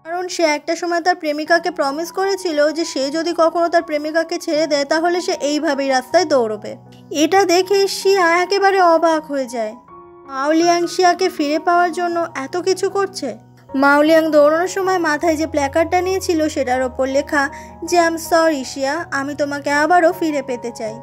কারণ সে একটা সময় তার প্রেমিকাকে প্রমিস করেছিল যে সে যদি কখনো তার প্রেমিকাকে ছেড়ে দেয় তাহলে সে এইভাবেই রাস্তায় দৌড়বে। এটা দেখে শিয়া একেবারে অবাক হয়ে যায়। মাওলিয়াং শিয়াকে ফিরে পাওয়ার জন্য এত কিছু করছে। মাওলিয়াং দৌড়ানোর সময় মাথায় যে প্ল্যাকার্ডটা নিয়েছিল সেটার ওপর লেখা যে আই এম সরি শিয়া, আমি তোমাকে আবারও ফিরে পেতে চাই।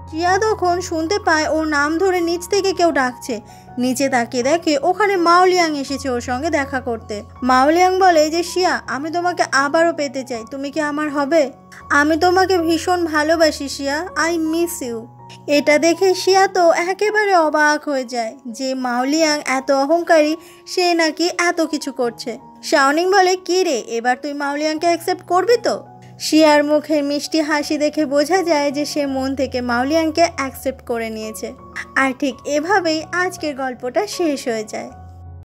শিয়া তখন শুনতে পায় ওর নাম ধরে নিচ থেকে কেউ ডাকছে। নিচে তাকিয়ে দেখে ওখানে মাওলিয়াং এসেছে ওর সঙ্গে দেখা করতে। মাওলিয়াং বলে যে শিয়া, আমি তোমাকে আবারও পেতে চাই, তুমি কি আমার হবে? আমি তোমাকে ভীষণ ভালোবাসি শিয়া, আই মিস ইউ। এটা দেখে শিয়া তো একেবারে অবাক হয়ে যায় যে মাওলিয়াং এত অহংকারী, সে নাকি এত কিছু করছে। শাওনিং বলে, কি রে, এবার তুই মাওলিয়াংকে অ্যাকসেপ্ট করবি তো? শিয়ার মুখের মিষ্টি হাসি দেখে বোঝা যায় যে সে মন থেকে মাওলিয়াংকে অ্যাকসেপ্ট করে নিয়েছে। আর ঠিক এভাবেই আজকের গল্পটা শেষ হয়ে যায়।